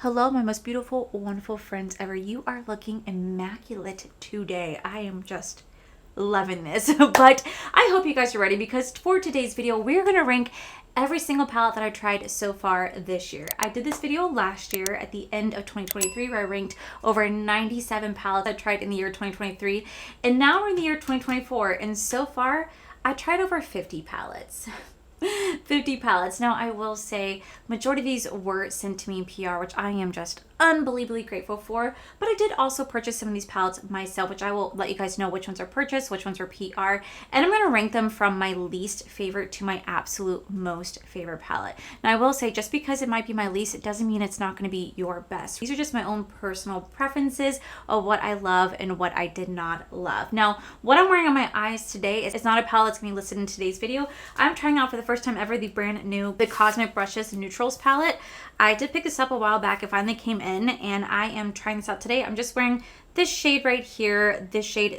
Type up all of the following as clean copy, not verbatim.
Hello, my most beautiful, wonderful friends ever. You are looking immaculate today. I am just loving this. But I hope you guys are ready because for today's video, we're going to rank every single palette that I tried so far this year. I did this video last year at the end of 2023 where I ranked over 97 palettes I tried in the year 2023. And now we're in the year 2024. And so far, I tried over 50 palettes. 50 palettes. Now, I will say majority of these were sent to me in PR, which I am just unbelievably grateful for. But I did also purchase some of these palettes myself, which I will let you guys know which ones are purchased, which ones are PR. And I'm going to rank them from my least favorite to my absolute most favorite palette. Now, I will say just because it might be my least, it doesn't mean it's not going to be your best. These are just my own personal preferences of what I love and what I did not love. Now, what I'm wearing on my eyes today is not a palette that's going to be listed in today's video. I'm trying out for the first time ever the brand new The Cosmic Brushes Neutrals palette. I did pick this up a while back. It finally came in and I am trying this out today. I'm just wearing this shade right here, this shade,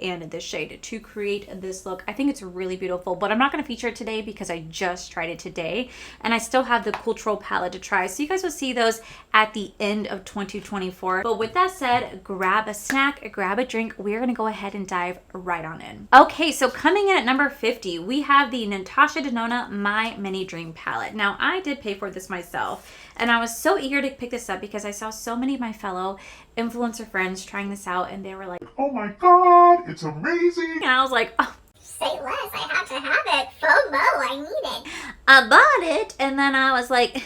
and this shade to create this look. I think it's really beautiful, but I'm not going to feature it today because I just tried it today and I still have the Cultural palette to try. So you guys will see those at the end of 2024. But with that said, grab a snack, grab a drink. We're going to go ahead and dive right on in. Okay, so coming in at number 50, we have the Natasha Denona My Mini Dream palette. Now, I did pay for this myself and I was so eager to pick this up because I saw so many of my fellow influencer friends trying this out and they were like, oh my god, it's amazing. And I was like, oh, say less, I have to have it. FOMO, I need it. I bought it. And then I was like,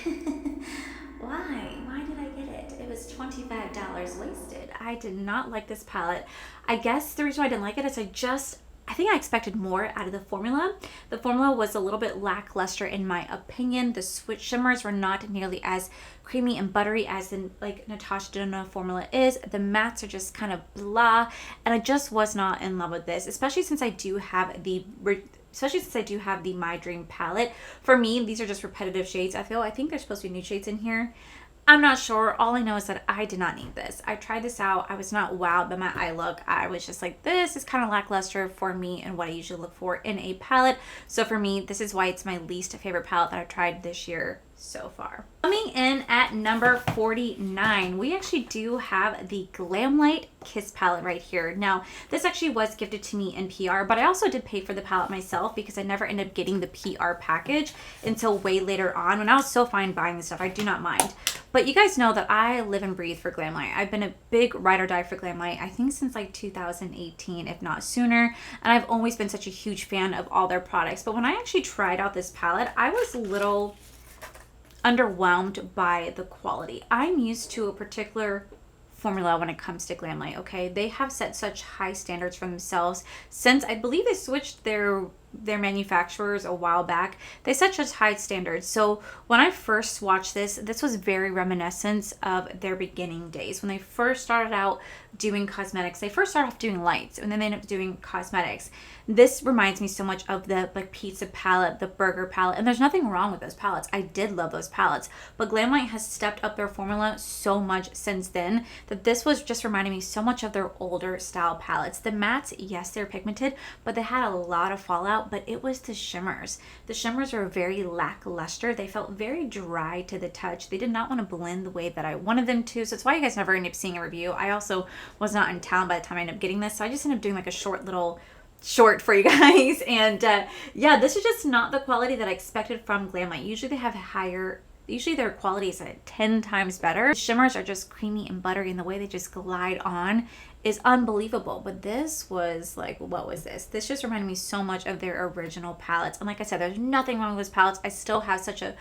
why did I get it? It was $25 wasted. I did not like this palette. I guess the reason why I didn't like it is I think I expected more out of the formula. The formula was a little bit lackluster in my opinion. The switch shimmers were not nearly as creamy and buttery as the Natasha Denona formula is. The mattes are just kind of blah, and I just was not in love with this, especially since I do have the My Dream palette. For me, these are just repetitive shades. I think there's supposed to be new shades in here. I'm not sure. All I know is that I did not need this. I tried this out. I was not wowed by my eye look. I was just like, this is kind of lackluster for me and what I usually look for in a palette. So for me, this is why it's my least favorite palette that I've tried this year so far. Coming in at number 49, we actually do have the Glamlight Kiss palette right here. Now, this actually was gifted to me in PR, but I also did pay for the palette myself because I never ended up getting the PR package until way later on when I was so fine buying this stuff. I do not mind. But you guys know that I live and breathe for Glamlight. I've been a big ride or die for Glamlight, I think since like 2018, if not sooner. And I've always been such a huge fan of all their products. But when I actually tried out this palette, I was a little underwhelmed by the quality. I'm used to a particular formula when it comes to Glamlight, okay? They have set such high standards for themselves since I believe they switched their manufacturers a while back. They set such high standards. So when I first watched this was very reminiscent of their beginning days. When they first started out doing cosmetics, they first started off doing lights and then they ended up doing cosmetics. This reminds me so much of the like pizza palette, the burger palette, and there's nothing wrong with those palettes. I did love those palettes, but Glamlight has stepped up their formula so much since then that this was just reminding me so much of their older style palettes. The mattes, yes, they're pigmented, but they had a lot of fallout. But it was the shimmers. The shimmers were very lackluster. They felt very dry to the touch. They did not want to blend the way that I wanted them to. So it's why you guys never end up seeing a review. I also was not in town by the time I ended up getting this. So I just ended up doing like a short for you guys. And yeah, this is just not the quality that I expected from Glamlight. Usually they have usually their quality is 10 times better. The shimmers are just creamy and buttery and the way they just glide on is unbelievable. But this was like, what was this? This just reminded me so much of their original palettes. And like I said, there's nothing wrong with those palettes. I still have such a,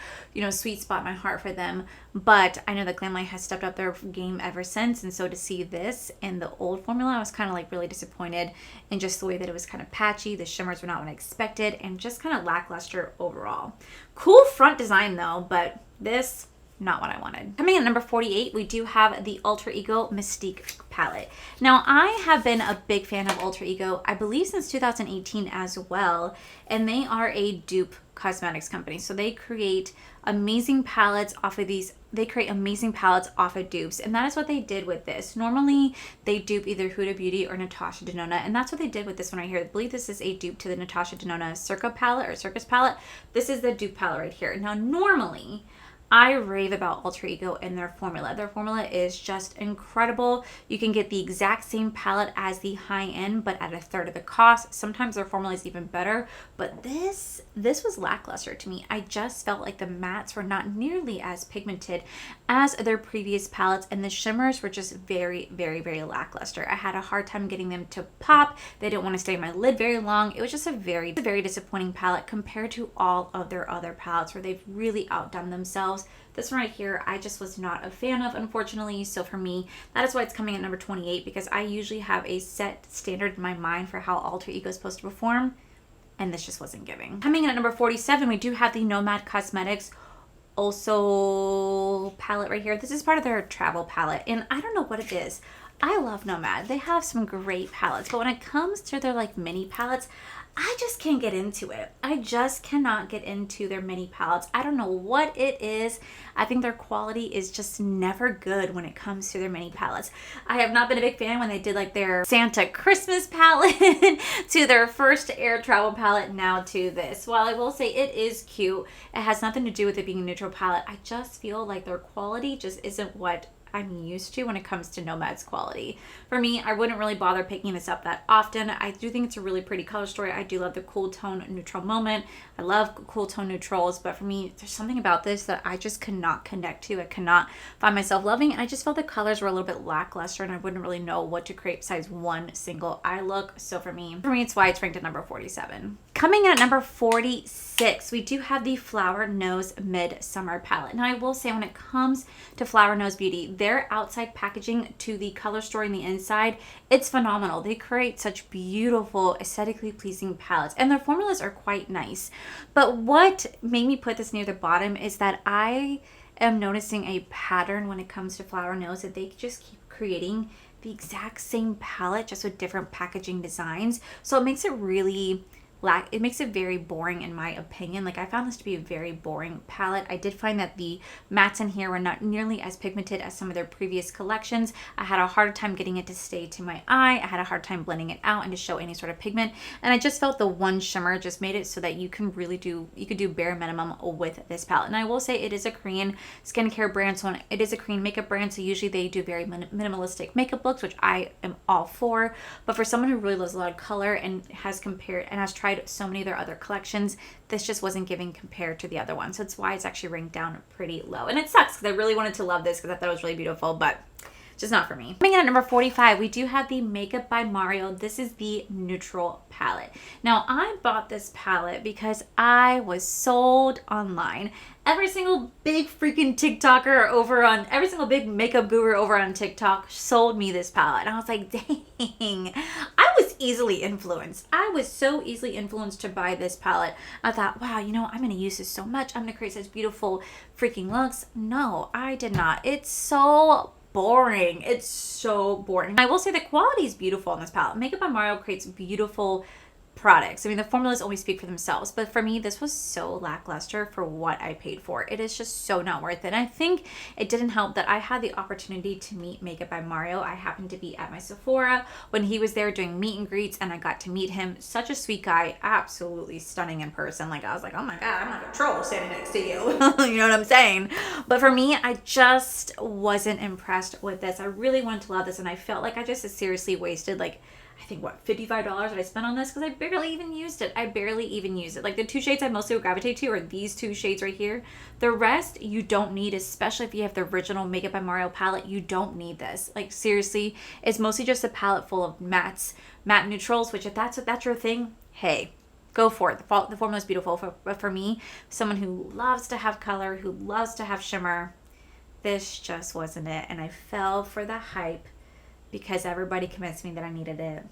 sweet spot in my heart for them. But I know that Glamlight has stepped up their game ever since. And so to see this in the old formula, I was kind of like really disappointed in just the way that it was kind of patchy. The shimmers were not what I expected and just kind of lackluster overall. Cool front design though, but this, not what I wanted. Coming in at number 48, we do have the Alter Ego Mystique palette. Now, I have been a big fan of Alter Ego, I believe since 2018 as well, and they are a dupe cosmetics company. So they create amazing palettes off of these. They create amazing palettes off of dupes, and that is what they did with this. Normally, they dupe either Huda Beauty or Natasha Denona, and that's what they did with this one right here. I believe this is a dupe to the Natasha Denona Circus palette. This is the dupe palette right here. Now, normally, I rave about Alter Ego and their formula. Their formula is just incredible. You can get the exact same palette as the high end, but at a third of the cost. Sometimes their formula is even better, but this was lackluster to me. I just felt like the mattes were not nearly as pigmented as their previous palettes, and the shimmers were just very, very, very lackluster. I had a hard time getting them to pop. They didn't want to stay in my lid very long. It was just a very, very disappointing palette compared to all of their other palettes where they've really outdone themselves. This one right here, I just was not a fan of, unfortunately. So for me, that is why it's coming at number 28, because I usually have a set standard in my mind for how Alter Ego is supposed to perform, and this just wasn't giving. Coming in at number 47, we do have the Nomad Cosmetics Also palette right here. This is part of their travel palette, and I don't know what it is. I love Nomad. They have some great palettes, but when it comes to their like mini palettes, I just can't get into it. I just cannot get into their mini palettes. I don't know what it is. I think their quality is just never good when it comes to their mini palettes. I have not been a big fan when they did like their Santa Christmas palette to their first air travel palette, now to this. While I will say it is cute, it has nothing to do with it being a neutral palette. I just feel like their quality just isn't what I'm used to when it comes to Nomad's quality. For me, I wouldn't really bother picking this up that often. I do think it's a really pretty color story. I do love the cool tone neutral moment. I love cool tone neutrals, but for me, there's something about this that I just cannot connect to. I cannot find myself loving, and I just felt the colors were a little bit lackluster, and I wouldn't really know what to create besides one single eye look. So for me, it's why it's ranked at number 47. Coming in at number 46, we do have the Flower Nose Midsummer palette. Now I will say, when it comes to Flower Nose Beauty, their outside packaging to the color story in the inside, it's phenomenal. They create such beautiful, aesthetically pleasing palettes, and their formulas are quite nice. But what made me put this near the bottom is that I am noticing a pattern when it comes to Flower Nose, that they just keep creating the exact same palette just with different packaging designs. So it makes it really it makes it very boring in my opinion. Like, I found this to be a very boring palette. I did find that the mattes in here were not nearly as pigmented as some of their previous collections. I had a hard time getting it to stay to my eye. I had a hard time blending it out and to show any sort of pigment. And I just felt the one shimmer just made it so that you can really do bare minimum with this palette. And I will say it is a Korean skincare brand, so it is a Korean makeup brand, so usually they do very minimalistic makeup looks, which I am all for. But for someone who really loves a lot of color and has tried so many of their other collections, this just wasn't giving compared to the other ones. So that's why it's actually ranked down pretty low. And it sucks because I really wanted to love this because I thought it was really beautiful, but just not for me. Coming in at number 45, we do have the Makeup by Mario. This is the neutral palette. Now, I bought this palette because I was sold online. Every single big freaking TikToker every single big makeup guru over on TikTok sold me this palette. And I was like, dang, I was easily influenced. I was so easily influenced to buy this palette. I thought, wow, I'm going to use this so much. I'm going to create such beautiful freaking looks. No, I did not. It's so boring. It's so boring. I will say the quality is beautiful on this palette. Makeup by Mario creates beautiful products. I mean, the formulas always speak for themselves, but for me, this was so lackluster for what I paid for. It is just so not worth it. And I think it didn't help that I had the opportunity to meet Makeup by Mario. I happened to be at my Sephora when he was there doing meet and greets, and I got to meet him. Such a sweet guy, absolutely stunning in person. Like, I was like, oh my God, I'm like a troll standing next to you. You know what I'm saying? But for me, I just wasn't impressed with this. I really wanted to love this, and I felt like I just seriously wasted, like, I think, what, $55 that I spent on this, because I barely even used it. Like, the two shades I mostly would gravitate to are these two shades right here. The rest you don't need, especially if you have the original Makeup by Mario palette. You don't need this. Like, seriously, it's mostly just a palette full of matte neutrals, which if that's your thing, hey, go for it. The formula is beautiful. But for me, someone who loves to have color, who loves to have shimmer, this just wasn't it. And I fell for the hype because everybody convinced me that I needed it,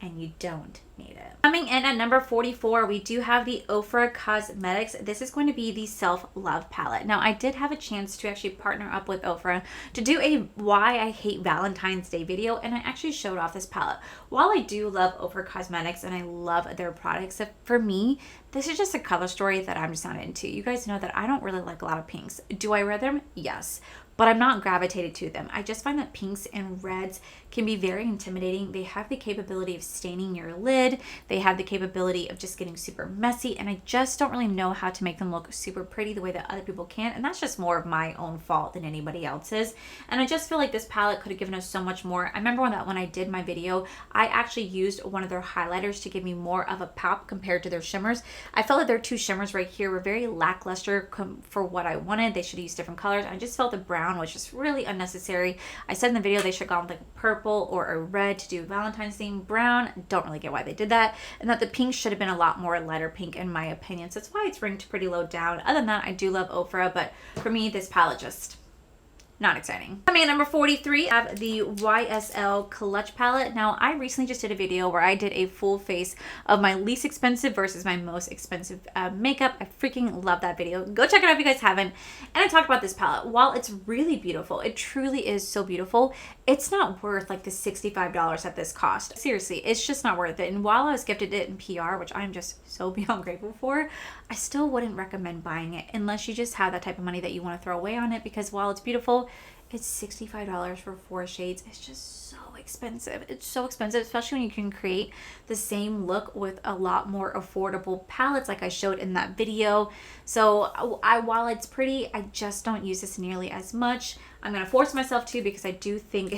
and you don't need it. Coming in at number 44, we do have the Ofra Cosmetics. This is going to be the Self-Love palette. Now, I did have a chance to actually partner up with Ofra to do a Why I Hate Valentine's Day video, and I actually showed off this palette. While I do love Ofra Cosmetics and I love their products, for me, this is just a color story that I'm just not into. You guys know that I don't really like a lot of pinks. Do I wear them? Yes. but I'm not gravitated to them. I just find that pinks and reds can be very intimidating. They have the capability of staining your lid. They have the capability of just getting super messy, and I just don't really know how to make them look super pretty the way that other people can, and that's just more of my own fault than anybody else's. And I just feel like this palette could have given us so much more. I remember when I did my video, I actually used one of their highlighters to give me more of a pop compared to their shimmers. I felt like their two shimmers right here were very lackluster for what I wanted. They should use different colors. I just felt the brown was just really unnecessary. I said in the video they should have gone with like a purple or a red to do Valentine's theme. Brown, don't really get why they did that. And that the pink should have been a lot more lighter pink in my opinion. So that's why it's ranked pretty low down. Other than that, I do love Ofra, but for me, this palette just not exciting. Coming at number 43, I have the YSL Clutch palette. Now, I recently just did a video where I did a full face of my least expensive versus my most expensive makeup. I freaking love that video. Go check it out if you guys haven't. And I talked about this palette. While it's really beautiful, it truly is so beautiful, it's not worth like the $65 that this cost. Seriously, it's just not worth it. And while I was gifted it in PR, which I'm just so beyond grateful for, I still wouldn't recommend buying it unless you just have that type of money that you want to throw away on it, because while it's beautiful, it's $65 for 4 shades. It's just so expensive. It's so expensive, especially when you can create the same look with a lot more affordable palettes like I showed in that video. So while it's pretty, I just don't use this nearly as much. I'm going to force myself to because I do think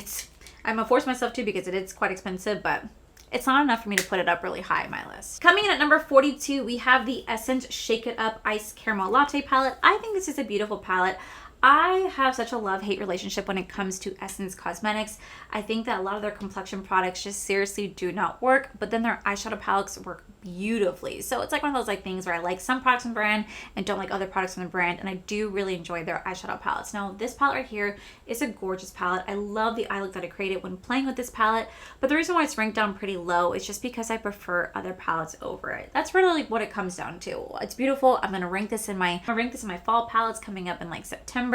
I'm going to force myself to because it is quite expensive, but it's not enough for me to put it up really high on my list. Coming in at number 42, we have the Essence Shake It Up Iced Caramel Latte palette. I think this is a beautiful palette. I have such a love-hate relationship when it comes to Essence Cosmetics. I think that a lot of their complexion products just seriously do not work, but then their eyeshadow palettes work beautifully. So it's like one of those like things where I like some products in the brand and don't like other products in the brand, and I do really enjoy their eyeshadow palettes. Now, this palette right here is a gorgeous palette. I love the eye look that I created when playing with this palette, but the reason why it's ranked down pretty low is just because I prefer other palettes over it. That's really what it comes down to. It's beautiful. I'm gonna rank this in my fall palettes coming up in like September.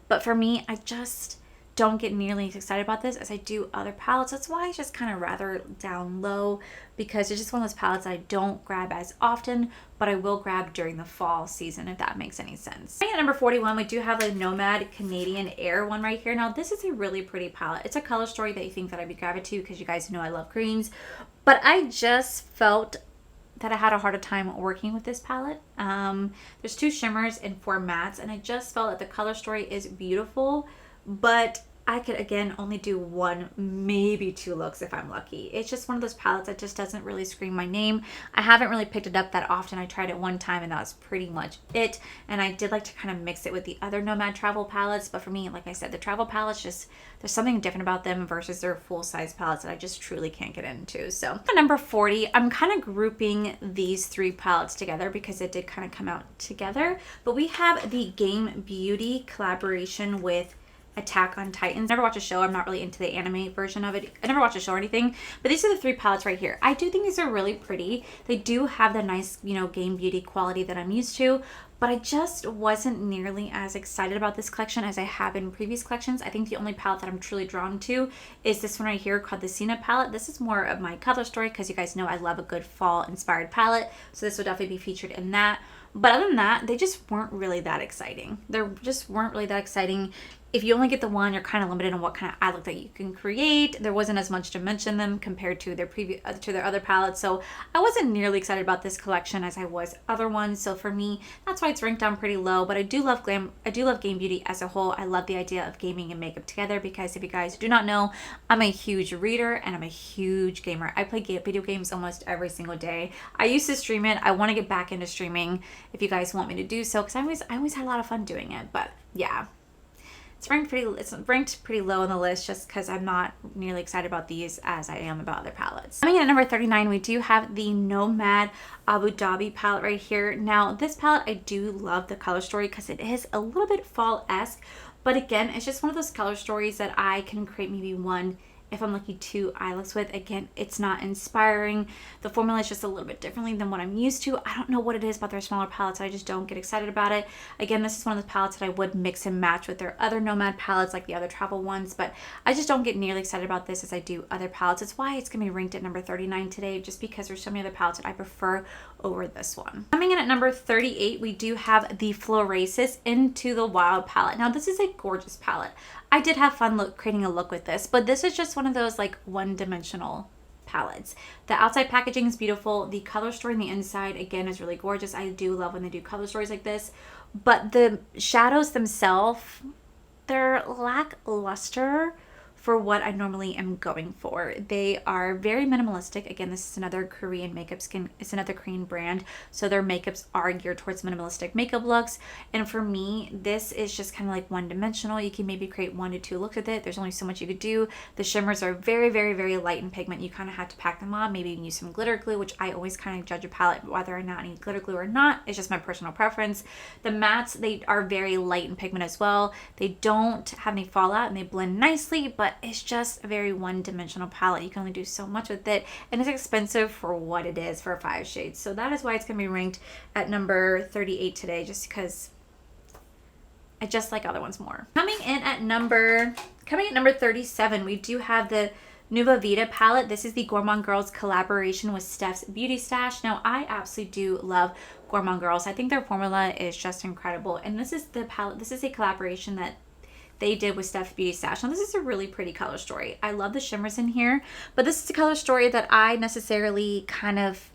But for me, I just don't get nearly as excited about this as I do other palettes. That's why it's just kind of rather down low, because it's just one of those palettes I don't grab as often, but I will grab during the fall season, if that makes any sense. At number 41, we do have a Nomad Canadian Air one right here. Now, this is a really pretty palette. It's a color story that you think that I'd be grabbing to because you guys know I love greens, but I just felt that I had a harder time working with this palette. There's 2 shimmers and 4 mattes, and I just felt that the color story is beautiful, but I could, again, only do 1, maybe 2 looks if I'm lucky. It's just one of those palettes that just doesn't really scream my name. I haven't really picked it up that often. I tried it one time and that was pretty much it. And I did like to kind of mix it with the other Nomad travel palettes. But for me, like I said, the travel palettes just, there's something different about them versus their full-size palettes that I just truly can't get into. So at number 40, I'm kind of grouping these 3 palettes together because it did kind of come out together. But we have the Game Beauty collaboration with Attack on Titans. Never watched a show. I'm not really into the anime version of it. I never watched a show or anything, but these are the 3 palettes right here. I do think these are really pretty. They do have the nice, you know, Game Beauty quality that I'm used to, but I just wasn't nearly as excited about this collection as I have in previous collections. I think the only palette that I'm truly drawn to is this one right here called the Cena palette. This is more of my color story because you guys know I love a good fall inspired palette, so this would definitely be featured in that. But other than that, they just weren't really that exciting. They just weren't really that exciting. If you only get the one, you're kind of limited on what kind of eye look that you can create. There wasn't as much to mention them compared to their other palettes. So I wasn't nearly excited about this collection as I was other ones. So for me, that's why it's ranked down pretty low. But I do love Game Beauty as a whole. I love the idea of gaming and makeup together because if you guys do not know, I'm a huge reader and I'm a huge gamer. I play video games almost every single day. I used to stream it. I want to get back into streaming if you guys want me to do so because I always had a lot of fun doing it. But yeah. It's ranked pretty low on the list just because I'm not nearly excited about these as I am about other palettes. Coming in at number 39, we do have the Nomad Abu Dhabi palette right here. Now, this palette, I do love the color story because it is a little bit fall-esque, but again, it's just one of those color stories that I can create maybe 1, if I'm looking to eye looks with. Again, it's not inspiring. The formula is just a little bit differently than what I'm used to. I don't know what it is about their smaller palettes. I just don't get excited about it. Again, this is one of the palettes that I would mix and match with their other Nomad palettes, like the other travel ones, but I just don't get nearly excited about this as I do other palettes. It's why it's going to be ranked at number 39 today, just because there's so many other palettes that I prefer over this one. Coming in at number 38, we do have the Florasis Into the Wild palette. Now, this is a gorgeous palette. I did have fun creating a look with this, but this is just one of those like one-dimensional palettes. The outside packaging is beautiful. The color story on the inside, again, is really gorgeous. I do love when they do color stories like this, but the shadows themselves, they're lackluster for what I normally am going for. They are very minimalistic. Again, this is another Korean makeup skin. It's another Korean brand, so their makeups are geared towards minimalistic makeup looks. And for me, this is just kind of like one-dimensional. You can maybe create 1 to 2 looks with it. There's only so much you could do. The shimmers are very, very, very light in pigment. You kind of have to pack them on. Maybe you can use some glitter glue, which I always kind of judge a palette whether or not I need glitter glue or not. It's just my personal preference. The mattes, they are very light in pigment as well. They don't have any fallout and they blend nicely, but it's just a very one-dimensional palette. You can only do so much with it, and it's expensive for what it is for 5 shades. So that is why it's going to be ranked at number 38 today, just because I just like other ones more. Coming in at number 37, we do have the Nuva Vita palette. This is the Gourmand Girls collaboration with Steph's Beauty Stash. Now, I absolutely do love Gourmand Girls. I think their formula is just incredible, and this is the palette. This is a collaboration that they did with Steph's Beauty Stash. Now, this is a really pretty color story. I love the shimmers in here, but this is a color story that I necessarily kind of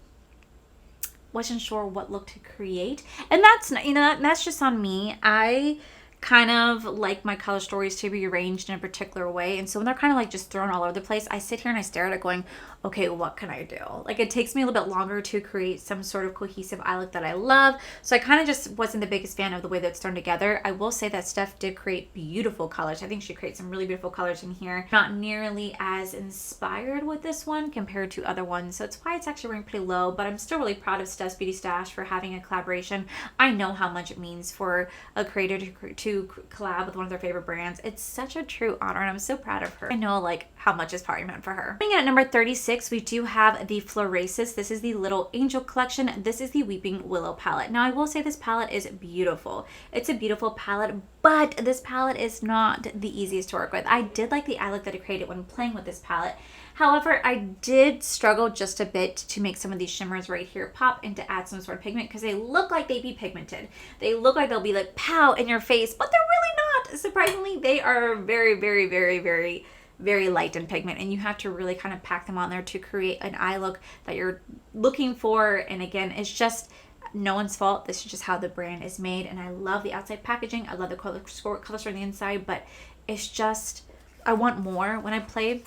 wasn't sure what look to create. And that's, you know, that's just on me. I kind of like my color stories to be arranged in a particular way. And so when they're kind of like just thrown all over the place, I sit here and I stare at it going, okay, what can I do? Like, it takes me a little bit longer to create some sort of cohesive eye look that I love. So I kind of just wasn't the biggest fan of the way that it's thrown together. I will say that Steph did create beautiful colors. I think she creates some really beautiful colors in here. Not nearly as inspired with this one compared to other ones. So it's why it's actually ranked pretty low, but I'm still really proud of Steph's Beauty Stash for having a collaboration. I know how much it means for a creator to collab with one of their favorite brands. It's such a true honor, and I'm so proud of her. I know like how much is probably meant for her. Coming in at number 36, we do have the Florasis. This is the Little Angel collection. This is the Weeping Willow palette. Now, I will say this palette is beautiful. It's a beautiful palette, but this palette is not the easiest to work with. I did like the eye look that I created when playing with this palette. However, I did struggle just a bit to make some of these shimmers right here pop and to add some sort of pigment, because they look like they'd be pigmented. They look like they'll be like pow in your face, but they're really not. Surprisingly, they are very, very, very, very, very light in pigment, and you have to really kind of pack them on there to create an eye look that you're looking for. And again, it's just no one's fault. This is just how the brand is made, and I love the outside packaging. I love the color story on the inside, but it's just, I want more when I play.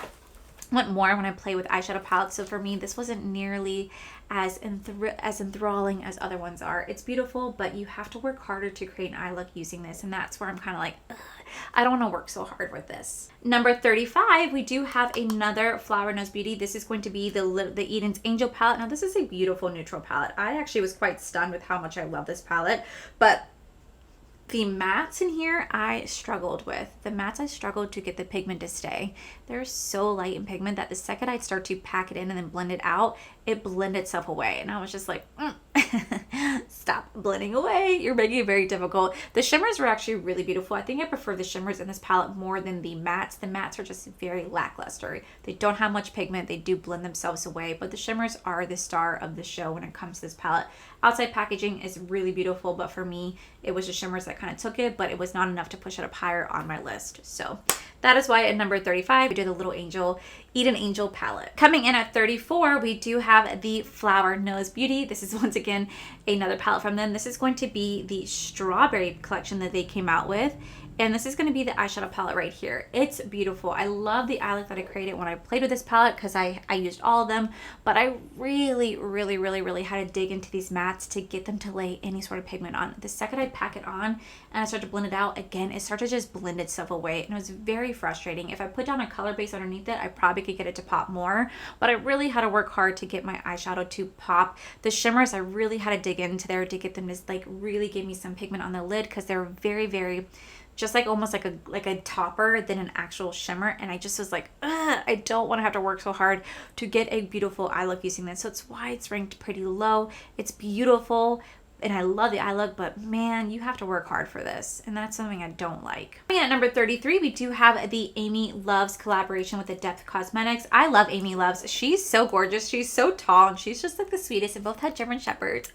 With eyeshadow palettes. So for me, this wasn't nearly as enthralling as other ones are. It's beautiful, but you have to work harder to create an eye look using this, and that's where I'm kind of like, ugh, I don't want to work so hard with this. Number 35, we do have another Flower Knows Beauty. This is going to be the Eden's Angel palette. Now, this is a beautiful neutral palette. I actually was quite stunned with how much I love this palette, but the mattes in here, I struggled with. The mattes, I struggled to get the pigment to stay. They're so light in pigment that the second I'd start to pack it in and then blend it out, it blended itself away. And I was just like, stop blending away. You're making it very difficult. The shimmers were actually really beautiful. I think I prefer the shimmers in this palette more than the mattes. The mattes are just very lackluster. They don't have much pigment. They do blend themselves away, but the shimmers are the star of the show when it comes to this palette. Outside packaging is really beautiful, but for me, it was the shimmers that kind of took it, but it was not enough to push it up higher on my list. So that is why at number 35, we do the Little Angel, Eden Angel palette. Coming in at 34, we do have the Flower Knows Beauty. This is once again another palette from them. This is going to be the Strawberry collection that they came out with. And this is going to be the eyeshadow palette right here. It's beautiful. I love the eye look that I created when I played with this palette because I used all of them. But I really, really, really, really had to dig into these mattes to get them to lay any sort of pigment on. The second I pack it on and I start to blend it out, again, it started to just blend itself away. And it was very frustrating. If I put down a color base underneath it, I probably could get it to pop more. But I really had to work hard to get my eyeshadow to pop. The shimmers, I really had to dig into there to get them to like really give me some pigment on the lid because they're very, very just like almost like a topper than an actual shimmer. And I just was like, ugh, I don't want to have to work so hard to get a beautiful eye look using this. So it's why it's ranked pretty low. It's beautiful. And I love the eye look, but man, you have to work hard for this. And that's something I don't like. At number 33, we do have the Amy Loves collaboration with the Depth Cosmetics. I love Amy Loves. She's so gorgeous. She's so tall, and she's just like the sweetest. And both had German Shepherds.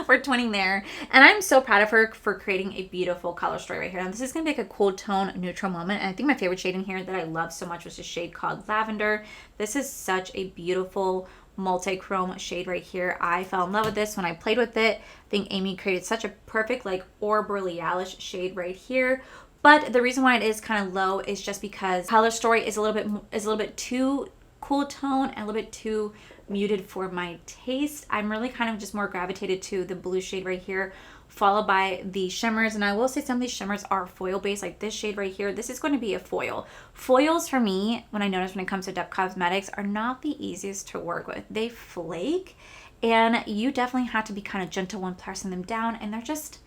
We're twinning there. And I'm so proud of her for creating a beautiful color story right here. Now, this is going to be like a cool tone neutral moment. And I think my favorite shade in here that I love so much was a shade called Lavender. This is such a beautiful multi-chrome shade right here. I fell in love with this when I played with it. I think Amy created such a perfect like Aurora Borealis shade right here. But the reason why it is kind of low is just because color story is a little bit too cool tone and a little bit too muted for my taste. I'm really kind of just more gravitated to the blue shade right here, followed by the shimmers. And I will say some of these shimmers are foil based, like this shade right here. This is going to be a foil. Foils for me, when I notice when it comes to Depth Cosmetics, are not the easiest to work with. They flake, and you definitely have to be kind of gentle when pressing them down, and they're just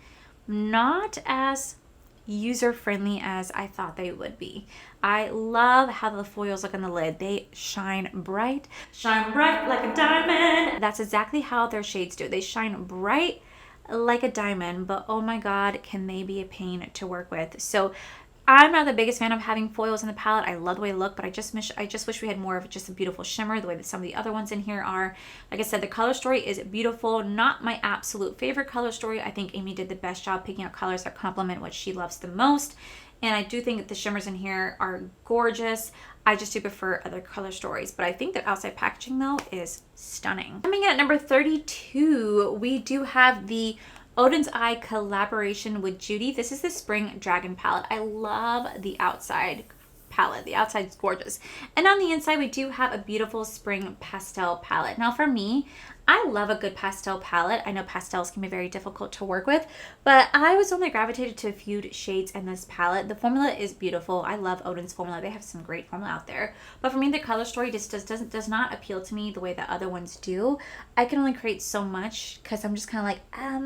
not as user-friendly as I thought they would be. I love how the foils look on the lid. They shine bright like a diamond. That's exactly how their shades do. They shine bright like a diamond, but oh my god, can they be a pain to work with. So I'm not the biggest fan of having foils in the palette. I love the way they look, but I just wish we had more of just a beautiful shimmer the way that some of the other ones in here are. Like I said, the color story is beautiful. Not my absolute favorite color story. I think Amy did the best job picking out colors that complement what she loves the most. And I do think that the shimmers in here are gorgeous. I just do prefer other color stories. But I think the outside packaging, though, is stunning. Coming in at number 32, we do have the Odin's Eye collaboration with Judy. This is the Spring Dragon palette. I love the outside palette. The outside's gorgeous. And on the inside, we do have a beautiful spring pastel palette. Now for me, I love a good pastel palette. I know pastels can be very difficult to work with, but I was only gravitated to a few shades in this palette. The formula is beautiful. I love Odin's formula. They have some great formula out there. But for me, the color story just does not appeal to me the way that other ones do. I can only create so much because I'm just kind of like,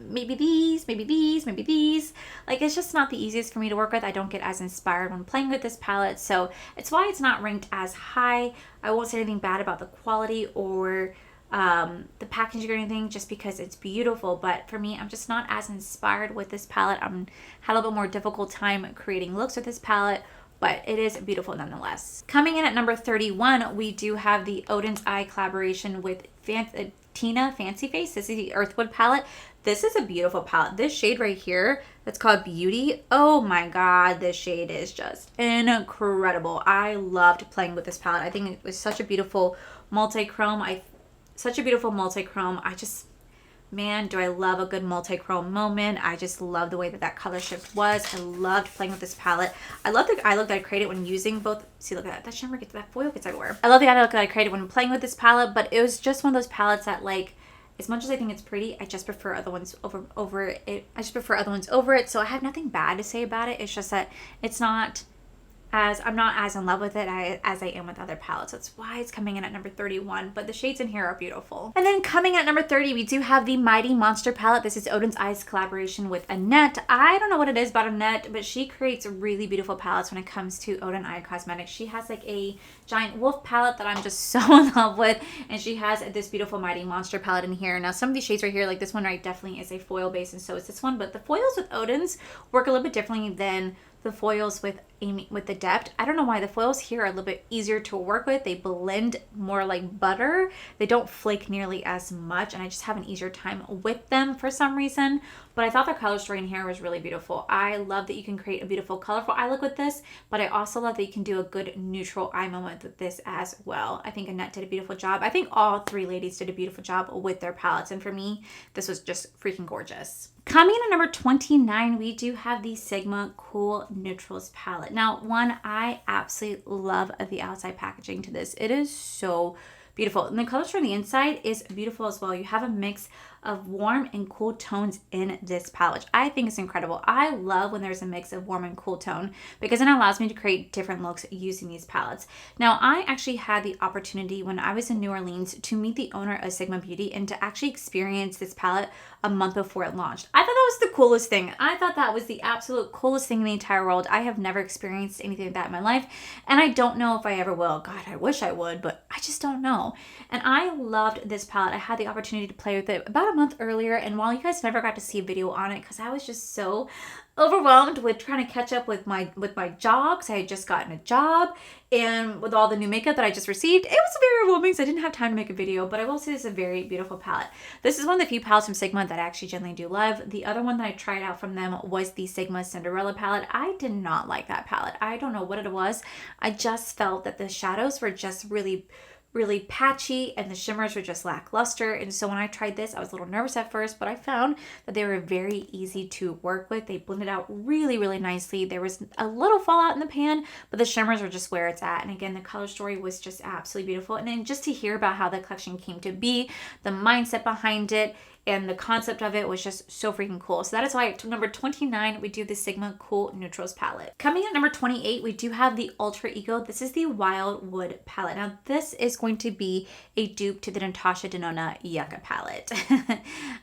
maybe these, maybe these, maybe these. Like, it's just not the easiest for me to work with. I don't get as inspired when playing with this palette, so it's why it's not ranked as high. I won't say anything bad about the quality or the packaging or anything, just because it's beautiful. But for me, I'm just not as inspired with this palette. Had a little bit more difficult time creating looks with this palette, but it is beautiful nonetheless. Coming in at number 31, we do have the Odin's Eye collaboration with Tina Fancy Face. This is the Earthwood palette. This is a beautiful palette. This shade right here, that's called Beauty. Oh my god, this shade is just incredible. I loved playing with this palette. I think it was such a beautiful multi-chrome. Man, do I love a good multi-chrome moment. I just love the way that color shift was. I loved playing with this palette. I love the eye look that I created when using both. See, look at that. That shimmer gets, that foil gets everywhere. I love the eye look that I created when playing with this palette, but it was just one of those palettes that, like, as much as I think it's pretty, I just prefer other ones over it. I just prefer other ones over it. So I have nothing bad to say about it. It's just that I'm not as in love with it as I am with other palettes. That's why it's coming in at number 31, but the shades in here are beautiful. And then coming in at number 30, we do have the Mighty Monster palette. This is Odin's Eyes collaboration with Annette. I don't know what it is about Annette, but she creates really beautiful palettes when it comes to Odin Eye Cosmetics. She has like a giant wolf palette that I'm just so in love with, and she has this beautiful Mighty Monster palette in here. Now some of these shades right here, like this one right, definitely is a foil base, and so is this one, but the foils with Odin's work a little bit differently than the foils with Amy with the Depth. I don't know why the foils here are a little bit easier to work with. They blend more like butter. They don't flake nearly as much, and I just have an easier time with them for some reason. But I thought the color story in here was really beautiful. I love that you can create a beautiful colorful eye look with this, but I also love that you can do a good neutral eye moment with this as well. I think Annette did a beautiful job. I think all three ladies did a beautiful job with their palettes, and for me, this was just freaking gorgeous. Coming in at number 29, we do have the Sigma Cool Neutrals palette. Now, one, I absolutely love the outside packaging to this. It is so beautiful. And the color on the inside is beautiful as well. You have a mix of warm and cool tones in this palette, which I think is incredible. I love when there's a mix of warm and cool tone because it allows me to create different looks using these palettes. Now, I actually had the opportunity when I was in New Orleans to meet the owner of Sigma Beauty and to actually experience this palette a month before it launched. I thought that was the coolest thing. I thought that was the absolute coolest thing in the entire world. I have never experienced anything like that in my life, and I don't know if I ever will. God, I wish I would, but I just don't know. And I loved this palette. I had the opportunity to play with it about a month earlier, and while you guys never got to see a video on it because I was just so overwhelmed with trying to catch up with my job, because I had just gotten a job, and with all the new makeup that I just received, it was very overwhelming, so I didn't have time to make a video. But I will say this is a very beautiful palette. This is one of the few palettes from Sigma that I actually generally do love. The other one that I tried out from them was the Sigma Cinderella palette. I did not like that palette. I don't know what it was. I just felt that the shadows were just really patchy and the shimmers were just lackluster. And so when I tried this, I was a little nervous at first, but I found that they were very easy to work with. They blended out really nicely. There was a little fallout in the pan, but the shimmers were just where it's at. And again, the color story was just absolutely beautiful. And then just to hear about how the collection came to be, the mindset behind it, and the concept of it was just so freaking cool. So that is why at number 29, we do the Sigma Cool Neutrals palette. Coming at number 28, we do have the Ultra Ego. This is the Wildwood palette. Now, this is going to be a dupe to the Natasha Denona Yucca palette.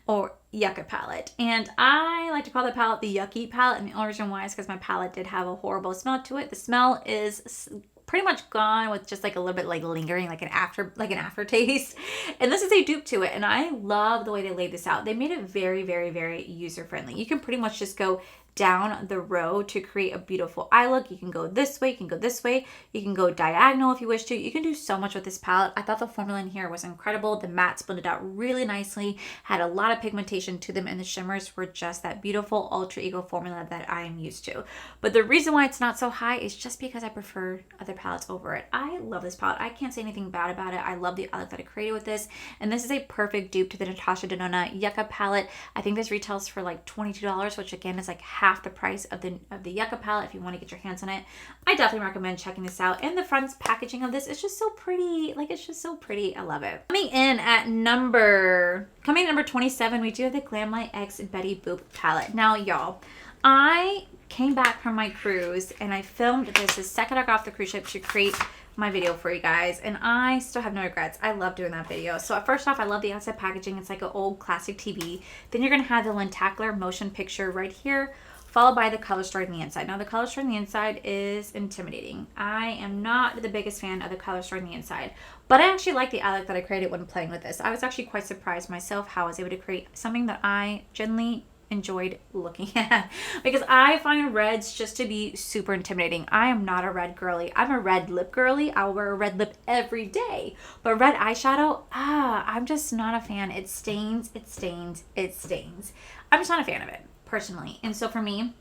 or Yucca palette. And I like to call the palette the Yucky palette. And the only reason why is because my palette did have a horrible smell to it. The smell is pretty much gone with just like a little bit like lingering, like an aftertaste. And this is a dupe to it. And I love the way they laid this out. They made it very user friendly. You can pretty much just go down the row to create a beautiful eye look. You can go this way, you can go this way, you can go diagonal if you wish to. You can do so much with this palette. I thought the formula in here was incredible. The mattes blended out really nicely, had a lot of pigmentation to them, and the shimmers were just that beautiful Ultra Ego formula that I am used to. But the reason why it's not so high is just because I prefer other palettes over it. I love this palette. I can't say anything bad about it. I love the eye look that I created with this, and this is a perfect dupe to the Natasha Denona Yucca palette. I think this retails for like $22, which again is like half the price of the Yucca palette if you want to get your hands on it. I definitely recommend checking this out. And the front packaging of this is just so pretty. Like, it's just so pretty. I love it. Coming in at number 27, we do have the Glamlight X Betty Boop palette. Now, y'all, I came back from my cruise and I filmed this the second I got off the cruise ship to create my video for you guys, and I still have no regrets. I love doing that video. So first off, I love the outside packaging. It's like an old classic TV. Then you're gonna have the Lentacular motion picture right here, followed by the color story on the inside. Now, the color story on the inside is intimidating. I am not the biggest fan of the color story on the inside, but I actually like the eye look that I created when playing with this. I was actually quite surprised myself how I was able to create something that I genuinely enjoyed looking at, because I find reds just to be super intimidating. I am not a red girly. I'm a red lip girly. I'll wear a red lip every day, but red eyeshadow, I'm just not a fan. It stains. I'm just not a fan of it personally. And so for me,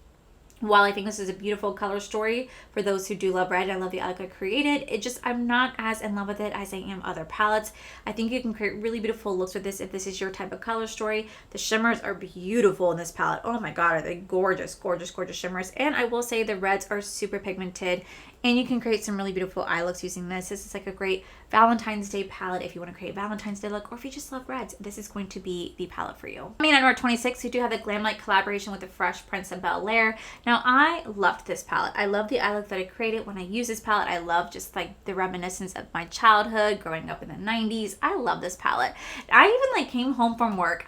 while I think this is a beautiful color story for those who do love red, I love the eye look I created, I'm not as in love with it as I am other palettes. I think you can create really beautiful looks with this if this is your type of color story. The shimmers are beautiful in this palette. Oh my god, are they gorgeous shimmers. And I will say the reds are super pigmented, and you can create some really beautiful eye looks using this. This is like a great Valentine's Day palette if you want to create a Valentine's Day look, or if you just love reds, this is going to be the palette for you. I mean, at number 26, we do have the Glamlight collaboration with the Fresh Prince of Bel-Air. Now, I loved this palette. I love the eye look that I created when I use this palette. I love just like the reminiscence of my childhood, growing up in the 90s. I love this palette. I even like came home from work.